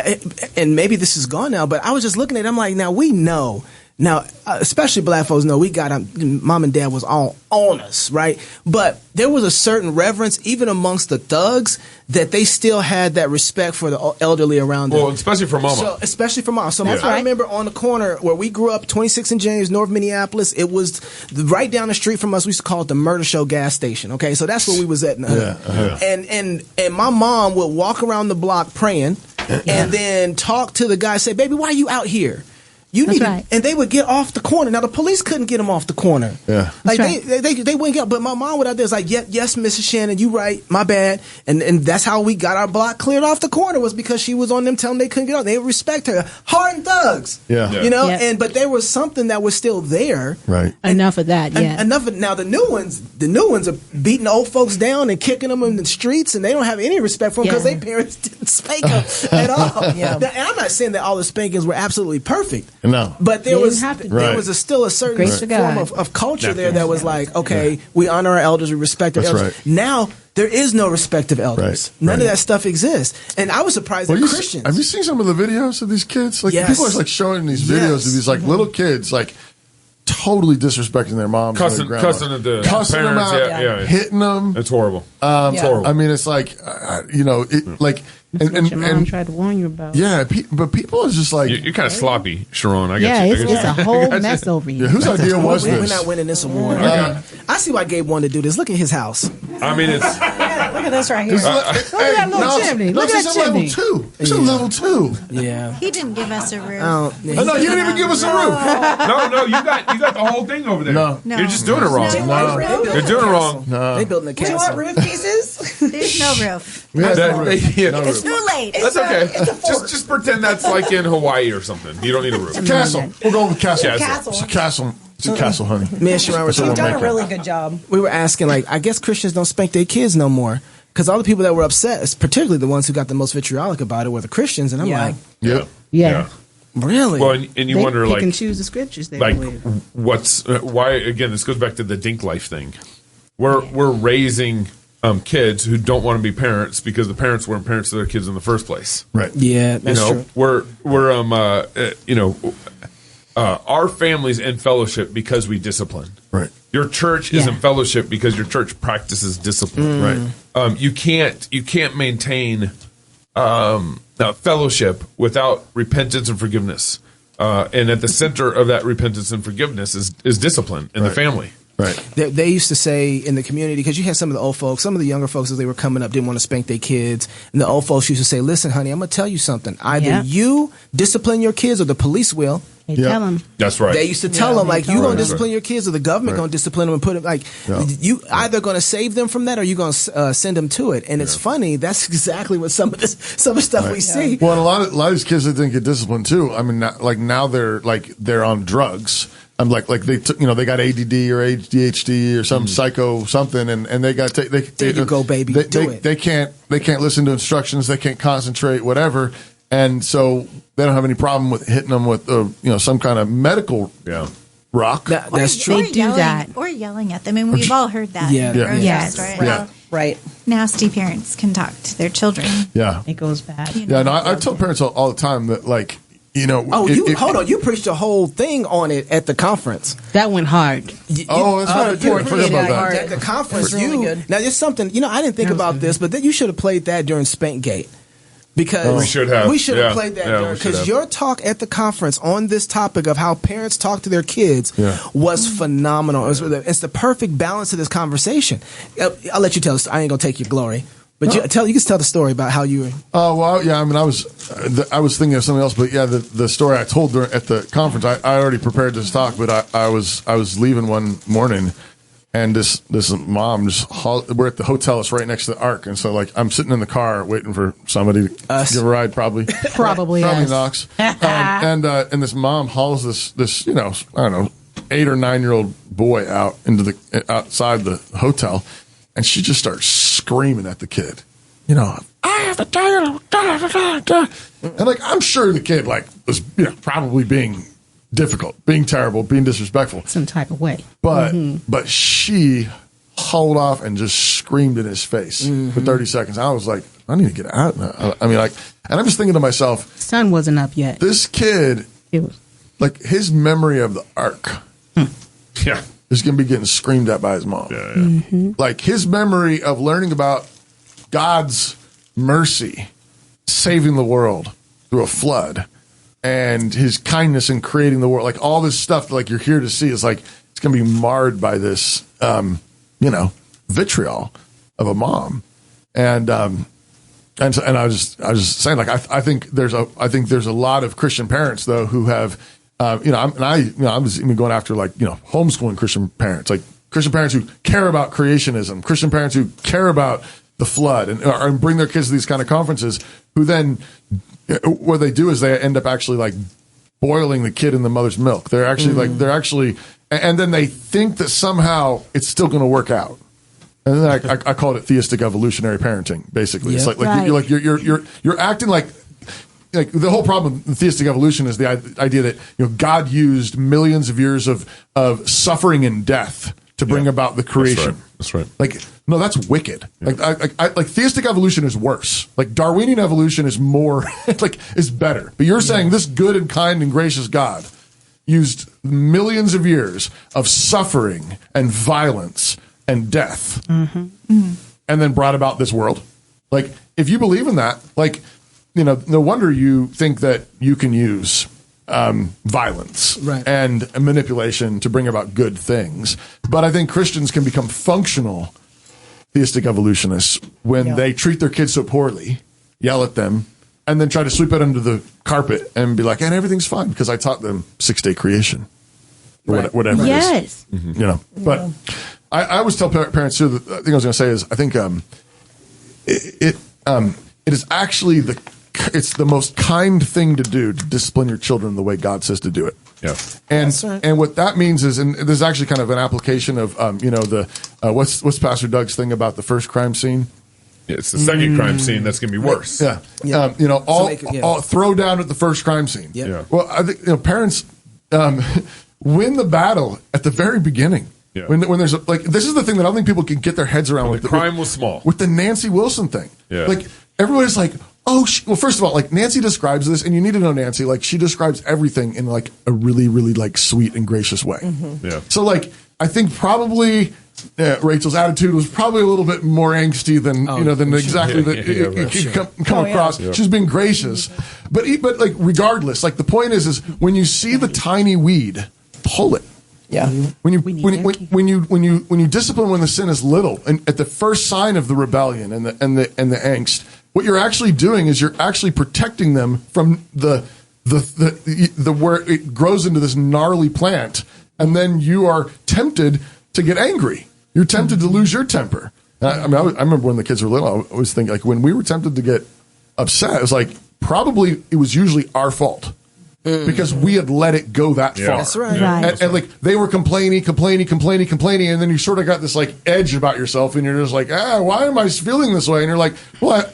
and maybe this is gone now, but I was just looking at it. I'm like, now we know Now, especially black folks know we got mom and dad was all on us, right? But there was a certain reverence, even amongst the thugs, that they still had that respect for the elderly around them. Well, especially for mama. So, especially for mom. So I remember on the corner where we grew up, 26 and James, North Minneapolis, it was right down the street from us. We used to call it the Murder Show gas station. Okay, so that's where we was at in the hood. And my mom would walk around the block praying, and then talk to the guy, say, "Baby, why are you out here? You need to," and they would get off the corner. Now the police couldn't get them off the corner. Yeah, like they wouldn't get. But my mom would out there was like, yes, Mrs. Shannon, you right, my bad. And that's how we got our block cleared off the corner, was because she was on them telling them they couldn't get off. They would respect her, hardened thugs. You know. And but there was something that was still there. Right. Enough of that. Yeah. Enough of now. The new ones are beating old folks down and kicking them in the streets, and they don't have any respect for them because their parents didn't spank them at all. Now, and I'm not saying that all the spankings were absolutely perfect. No. But there was still a certain form of culture there that was like, okay, we honor our elders, we respect our elders. Right. Now there is no respect of elders. None of that stuff exists. And I was surprised that Christians. Have you seen some of the videos of these kids? Like people are like showing these videos of these like little kids like totally disrespecting their moms, cussing at the cussing them parents, out, hitting them. It's horrible. It's horrible. I mean, it's like like. That's what your mom tried to warn you about. Yeah, but people are just like... You're kind of sloppy, Sharon. I guess it's a whole mess over here. Yeah, whose idea was this? We're not winning this award. I see why Gabe wanted to do this. Look at his house. I mean, it's... Look at this right here. Look at that little chimney. Look at that chimney. Level 2. It's a level 2. Yeah. He didn't give us a roof. No, you didn't even give us a roof. No, you got the whole thing over there. No. You're just doing it wrong. You're doing it wrong. No. They built in a castle. Do you want roof pieces? There's no roof. It's too late. That's okay. Just pretend that's like in Hawaii or something. You don't need a roof. It's a castle. We're going with castle. Castle. It's a castle. It's a castle, honey. Me and Sharon were You've done a really good job. We were asking, like, I guess Christians don't spank their kids no more. Because all the people that were upset, particularly the ones who got the most vitriolic about it, were the Christians. And I'm like, yeah. Really? Well, and you They wonder, pick like, and choose the scriptures they like believe. why again? This goes back to the Dink Life thing. We're raising kids who don't want to be parents because the parents weren't parents to their kids in the first place. Right. Yeah, that's true. We're our families in fellowship because we discipline. Right. Your church is in fellowship because your church practices discipline. Right. You can't maintain fellowship without repentance and forgiveness. And at the center of that repentance and forgiveness is discipline in the family. Right. They used to say in the community, because you had some of the old folks, some of the younger folks as they were coming up didn't want to spank their kids. And the old folks used to say, listen, honey, I'm going to tell you something. Either you discipline your kids or the police will. They tell them. That's right. They used to tell them, like, you going to discipline your kids or the government going to discipline them and put them, like, you either going to save them from that or you're going to send them to it. And it's funny. That's exactly what some of the stuff we see. Well, and a lot of these kids that didn't get disciplined too. I mean, now they're on drugs. I'm like they took, they got ADD or ADHD or some psycho something, and they got there you go, baby. Do it. They can't listen to instructions. They can't concentrate, whatever. And so they don't have any problem with hitting them with some kind of medical rock. That's true. They do that. Or yelling at them. I mean, we've all heard that. Yes. Right. Nasty parents can talk to their children. Yeah. It goes bad. I tell parents all the time that, like, hold on. You preached a whole thing on it at the conference. That went hard. That's right. I forgot about that. At the conference, really good. Now, there's something, I didn't think about this, but you should have played that during SpankGate. Because we should have played that because your talk at the conference on this topic of how parents talk to their kids was phenomenal. It's the perfect balance of this conversation. I'll let you tell us. I ain't gonna take your glory, but you can tell the story about how you were. Oh well, yeah. I mean, I was thinking of something else, but yeah, the story I told at the conference, I already prepared this talk, but I was leaving one morning. And this mom we're at the hotel. It's right next to the Ark, and so like I'm sitting in the car waiting for somebody to give a ride. Probably Knox. And this mom hauls this I don't know 8 or 9 year old boy out outside the hotel, and she just starts screaming at the kid. I have to tell you, and like I'm sure the kid was probably being difficult, being terrible, being disrespectful, some type of way. But she hauled off and just screamed in his face for 30 seconds. I was like, I need to get out. I mean, and I'm just thinking to myself, sun wasn't up yet. This kid like his memory of the ark, yeah, is going to be getting screamed at by his mom. Yeah. Like his memory of learning about God's mercy, saving the world through a flood, and his kindness in creating the world, like all this stuff, like you're here to see, is like it's going to be marred by this, vitriol of a mom, and I was just saying, like I think there's a lot of Christian parents though who have, I was even going after like homeschooling Christian parents, like Christian parents who care about creationism, Christian parents who care about the flood, and bring their kids to these kind of conferences, who then what they do is they end up actually like boiling the kid in the mother's milk. They're actually and then they think that somehow it's still going to work out. And then I called it theistic evolutionary parenting. Basically, It's like you're acting like the whole problem with theistic evolution is the idea that God used millions of years of suffering and death to bring about the creation. That's right. Like, no, that's wicked. Yeah. Like theistic evolution is worse. Like Darwinian evolution is more is better. But you're saying this good and kind and gracious God used millions of years of suffering and violence and death, and then brought about this world. Like, if you believe in that, like, no wonder you think that you can use violence and manipulation to bring about good things. But I think Christians can become functional theistic evolutionists when they treat their kids so poorly, yell at them, and then try to sweep it under the carpet and be like, and everything's fine because I taught them 6-day creation or whatever it is. But I always tell parents too, the thing I was going to say is I think it is actually it's the most kind thing to do to discipline your children the way God says to do it. Yeah. And what that means is, and there's actually kind of an application of what's Pastor Doug's thing about the first crime scene? Yeah, it's the second crime scene that's going to be worse. Yeah. All throw down at the first crime scene. Yeah. Well, I think parents win the battle at the very beginning. Yeah. When there's this is the thing that I don't think people can get their heads around. The crime was small with the Nancy Wilson thing. Yeah. Like everybody's like, well, first of all, like Nancy describes this, and you need to know Nancy. Like she describes everything in like a really, really like sweet and gracious way. Yeah. So like I think probably Rachel's attitude was probably a little bit more angsty than exactly that come across. Yeah. She's been gracious, but like regardless, like the point is when you see the tiny weed, pull it. Yeah. When you discipline when the sin is little, and at the first sign of the rebellion and the angst, what you're actually doing is you're actually protecting them from the where it grows into this gnarly plant, and then you are tempted to get angry. You're tempted to lose your temper. I remember when the kids were little, I always think like when we were tempted to get upset, it was like probably it was usually our fault. Because we had let it go that far. That's right. And like they were complaining, and then you sort of got this like edge about yourself, and you're just like, why am I feeling this way? And you're like, well,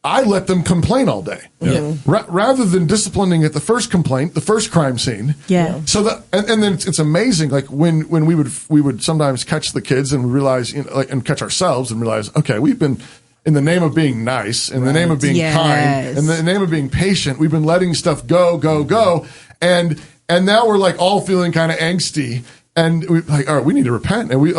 I let them complain all day. Yeah. Rather than disciplining at the first complaint, the first crime scene. Yeah. So that and then it's amazing, like when we would sometimes catch the kids and we realize, and catch ourselves and realize, okay, we've been, in the name of being nice, in the name of being kind, in the name of being patient, we've been letting stuff go, and now we're like all feeling kind of angsty, and we like, all right, we need to repent, and we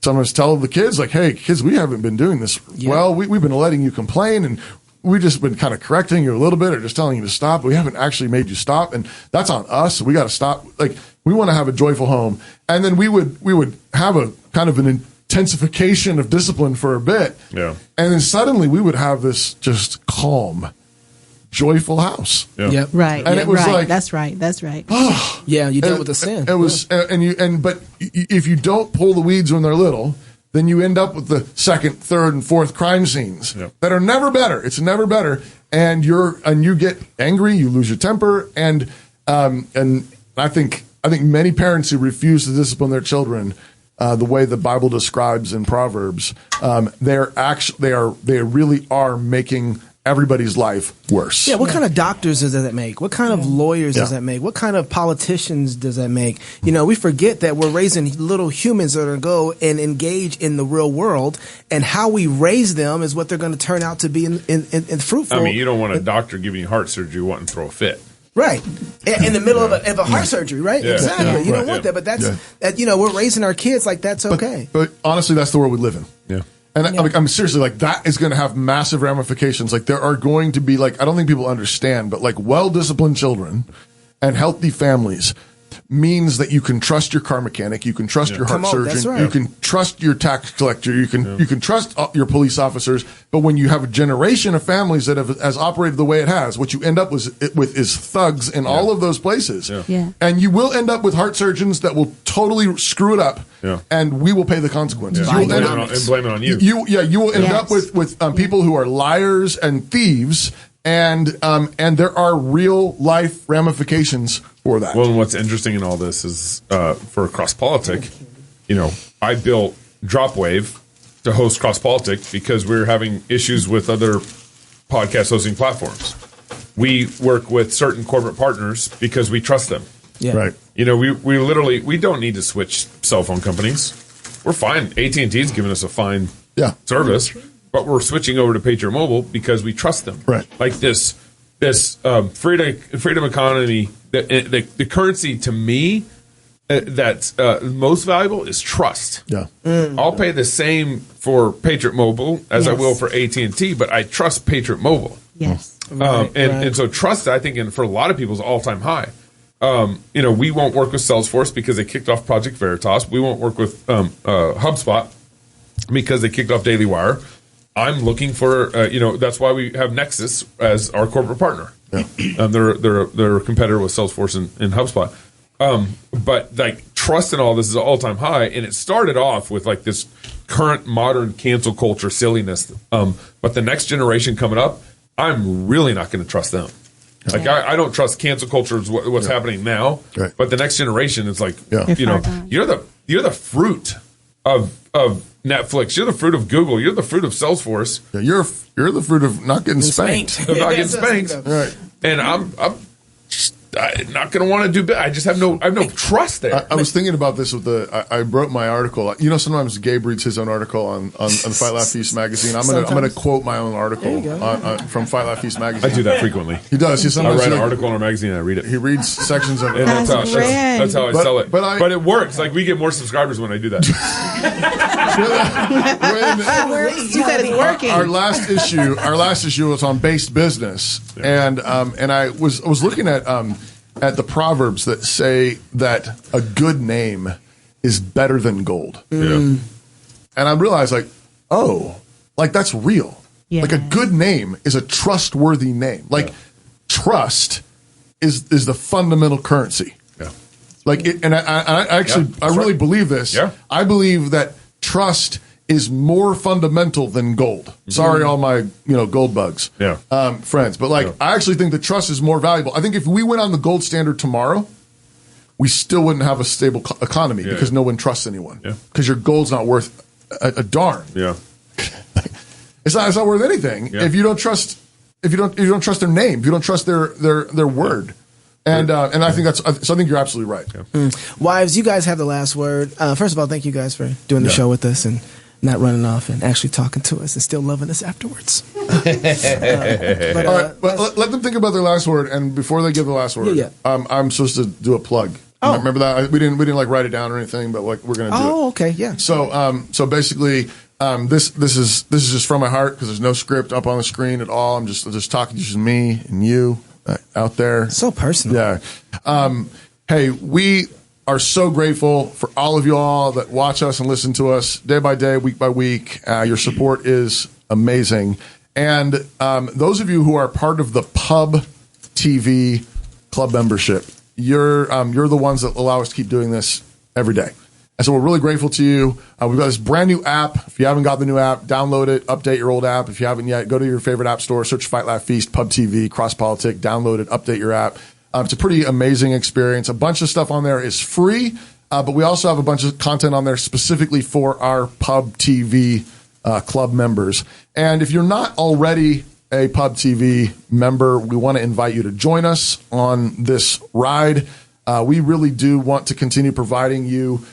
sometimes tell the kids like, hey, kids, we haven't been doing this well, we've been letting you complain, and we've just been kind of correcting you a little bit or just telling you to stop, but we haven't actually made you stop, and that's on us. We got to stop. Like we want to have a joyful home, and then we would have a kind of an intensification of discipline for a bit. Yeah. And then suddenly we would have this just calm, joyful house. Yeah. Yep. Right. And it was like, that's right. Yeah, you dealt with the sin. It was, but if you don't pull the weeds when they're little, then you end up with the second, third, and fourth crime scenes that are never better. It's never better. And you get angry, you lose your temper. And I think many parents who refuse to discipline their children, the way the Bible describes in Proverbs, they really are making everybody's life worse. Yeah, what kind of doctors does that make? What kind of lawyers does that make? What kind of politicians does that make? We forget that we're raising little humans that are going to go and engage in the real world, and how we raise them is what they're going to turn out to be in fruitful. I mean, you don't want a doctor giving you heart surgery wanting to throw a fit. Right. In the middle of a heart surgery, right? Yeah. Exactly. Yeah. You don't Right. want that, but that's, we're raising our kids like that's okay. But honestly, that's the world we live in. Yeah. And I'm seriously like, that is going to have massive ramifications. Like, there are going to be, like, I don't think people understand, but like well-disciplined children and healthy families means that you can trust your car mechanic, you can trust your heart surgeon, you can trust your tax collector, you can trust your police officers. But when you have a generation of families that has operated the way it has, what you end up with is thugs in all of those places. And you will end up with heart surgeons that will totally screw it up, and we will pay the consequences. Yeah. You will And blame it on you. You will end up with people who are liars and thieves. And there are real life ramifications for that. Well, and what's interesting in all this is for Cross Politic, I built Dropwave to host Cross Politic because we were having issues with other podcast hosting platforms. We work with certain corporate partners because we trust them. Yeah. Right. We literally we don't need to switch cell phone companies. We're fine. AT&T's giving us a fine service. But we're switching over to Patriot Mobile because we trust them. Right. Like this freedom economy, the currency to me that's most valuable is trust. Yeah. I'll pay the same for Patriot Mobile as I will for AT&T, but I trust Patriot Mobile. Yes. And so trust, I think, for a lot of people is all-time high. We won't work with Salesforce because they kicked off Project Veritas. We won't work with HubSpot because they kicked off Daily Wire. I'm looking for, that's why we have Nexus as our corporate partner. Yeah. They're a competitor with Salesforce and HubSpot. But like trust in all this is all time high, and it started off with like this current modern cancel culture silliness. But the next generation coming up, I'm really not going to trust them. Like I don't trust cancel culture is what's happening now. Right. But the next generation is like, you're the fruit of Netflix. You're the fruit of Google. You're the fruit of Salesforce. Yeah, you're the fruit of not getting spanked. Of not getting spanked. Right. And I'm not going to want to do. I just have no trust there. I was thinking about this with I wrote my article. Sometimes Gabe reads his own article on Fight Laugh Feast magazine. I'm gonna quote my own article from Fight Laugh Feast magazine. I do that frequently. He does. I write an article in our magazine and I read it. He reads sections of it. And that's how I sell it. But it works. Like we get more subscribers when I do that. You said it's working. Our last issue was on based business, and I was looking at the proverbs that say that a good name is better than gold. Yeah. And I realized that's real. Yeah. Like a good name is a trustworthy name. Like trust is the fundamental currency. Yeah. Like I really believe this. Yeah. I believe that trust is more fundamental than gold. Sorry, all my gold bugs, friends, but I actually think that trust is more valuable. I think if we went on the gold standard tomorrow, we still wouldn't have a stable economy because no one trusts anyone. Because your gold's not worth a darn. Yeah, it's not worth anything if you don't trust. If you don't trust their name, if you don't trust their word. And I think I think you're absolutely right. Yeah. Wives, you guys have the last word. First of all, thank you guys for doing the show with us and not running off and actually talking to us and still loving us afterwards. All right, but let them think about their last word, and before they give the last word, I'm supposed to do a plug. Oh. Remember that? We didn't like write it down or anything, but we're going to do it. Oh, okay, yeah. So basically, this is just from my heart because there's no script up on the screen at all. I'm just talking to just me and you out there. So personal. Yeah. Hey, we are so grateful for all of you all that watch us and listen to us day by day, week by week. Your support is amazing. And those of you who are part of the Pub TV Club membership, you're the ones that allow us to keep doing this every day. And so we're really grateful to you. We've got this brand new app. If you haven't got the new app, download it, update your old app. If you haven't yet, go to your favorite app store, search Fight Laugh Feast, Pub TV, Cross Politic, download it, update your app. It's a pretty amazing experience. A bunch of stuff on there is free, but we also have a bunch of content on there specifically for our Pub TV Club members. And if you're not already a Pub TV member, we want to invite you to join us on this ride. We really do want to continue providing you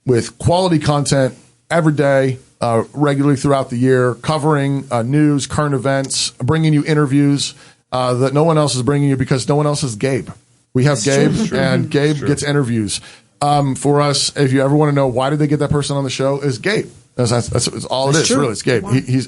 with quality content every day, regularly throughout the year, covering news, current events, bringing you interviews. that no one else is bringing you because no one else is Gabe. We have Gabe, and Gabe gets interviews. For us, if you ever want to know why did they get that person on the show, is Gabe. That's all it is, really. It's Gabe.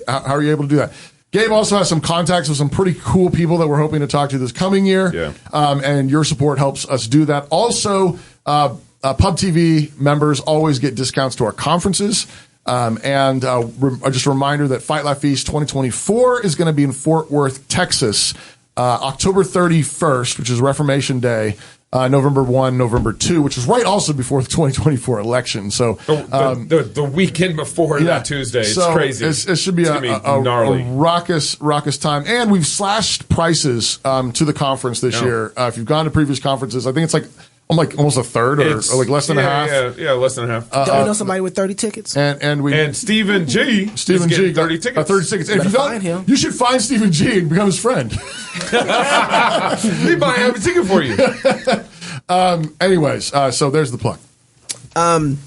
How are you able to do that? Gabe also has some contacts with some pretty cool people that we're hoping to talk to this coming year. Yeah. And your support helps us do that. Also, Pub TV members always get discounts to our conferences. Just a reminder that Fight Laugh Feast 2024 is going to be in Fort Worth, Texas, October 31st, which is Reformation Day. November 1, November 2, which is right also before the 2024 election. So the weekend before that Tuesday, it's crazy. It should be a raucous time. And we've slashed prices to the conference this year. If you've gone to previous conferences, I think it's like almost a third or like less than a half. Yeah, less than a half. Don't we know somebody with 30 tickets? And Stephen G. 30 tickets. 30 tickets. If you don't, you should find Stephen G. and become his friend. He might have a ticket for you. Anyways, so there's the plug. I'm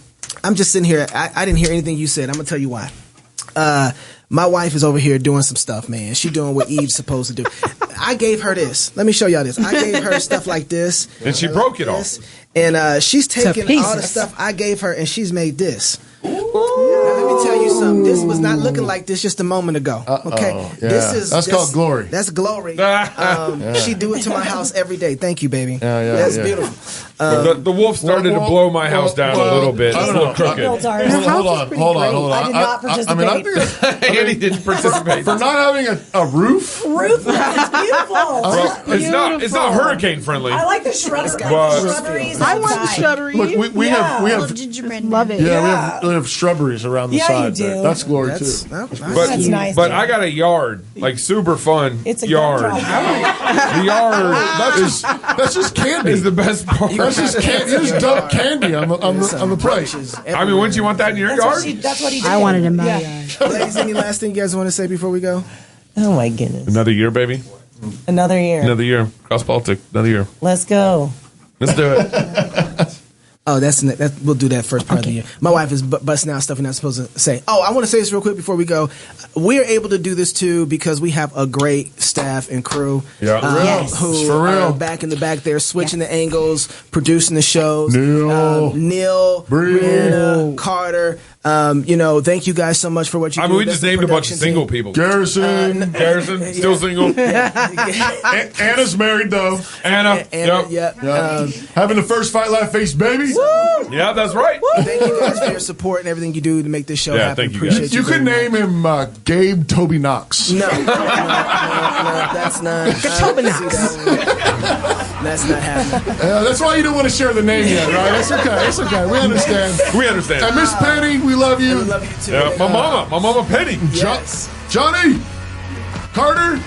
just sitting here. I didn't hear anything you said. I'm gonna tell you why. My wife is over here doing some stuff, man. She's doing what Eve's supposed to do. I gave her this. Let me show y'all this. I gave her stuff like this. And she broke it all. And she's taken all the stuff I gave her and she's made this. Now, let me tell you something. This was not looking like this just a moment ago. Okay, that's called glory. That's glory. She do it to my house every day. Thank you, baby. That's beautiful. The wolf started to blow my house down a little bit. It's a little crooked. Hold on. I did not participate. Andy didn't participate for not having a roof. It's beautiful. It's not hurricane friendly. I like the shrubberies. I want the shrubbery. Look, we have gingerbread. Love it. Yeah, we have shrubberies around the side. You do. That's glory too. That's nice. But I got a yard, like super fun it's a yard. The yard. That's just candy. Is the best part. That's just candy. You just dump candy on the plate. I mean, wouldn't you want that in your yard? That's what he did. I wanted it in my yard. Ladies, any last thing you guys want to say before we go? Oh my goodness. Another year, baby. Another year. Cross Baltic. Another year. Let's go. Let's do it. Oh, we'll do that first part of the year. My wife is busting out stuff you're not supposed to say. Oh, I want to say this real quick before we go. We're able to do this too because we have a great staff and crew who are back in the back there, switching the angles, producing the shows. Neil, Brianna, Carter. Thank you guys so much for what you do. I mean, we just named a bunch of single people. Garrison, still single. Anna's married though. Anna, having the first Fight Laugh Feast, baby. Woo! Yeah, that's right. Thank you guys for your support and everything you do to make this show happen. Thank you. Appreciate you could name him Gabe Toby Knox. No, that's not. Toby Knox. That's not happening. That's why you don't want to share the name yet, right? That's okay. It's okay. We understand. And Miss Penny, we love you. We love you too. Yeah, my mama Penny. Yes. Johnny, Carter.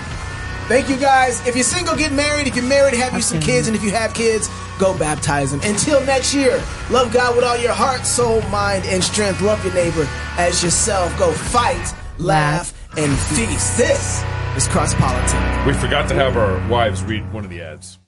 Thank you guys. If you're single, get married. If you're married, have you some kids. And if you have kids, go baptize them. Until next year, love God with all your heart, soul, mind, and strength. Love your neighbor as yourself. Go fight, laugh, and feast. This is Cross Politics. We forgot to have our wives read one of the ads.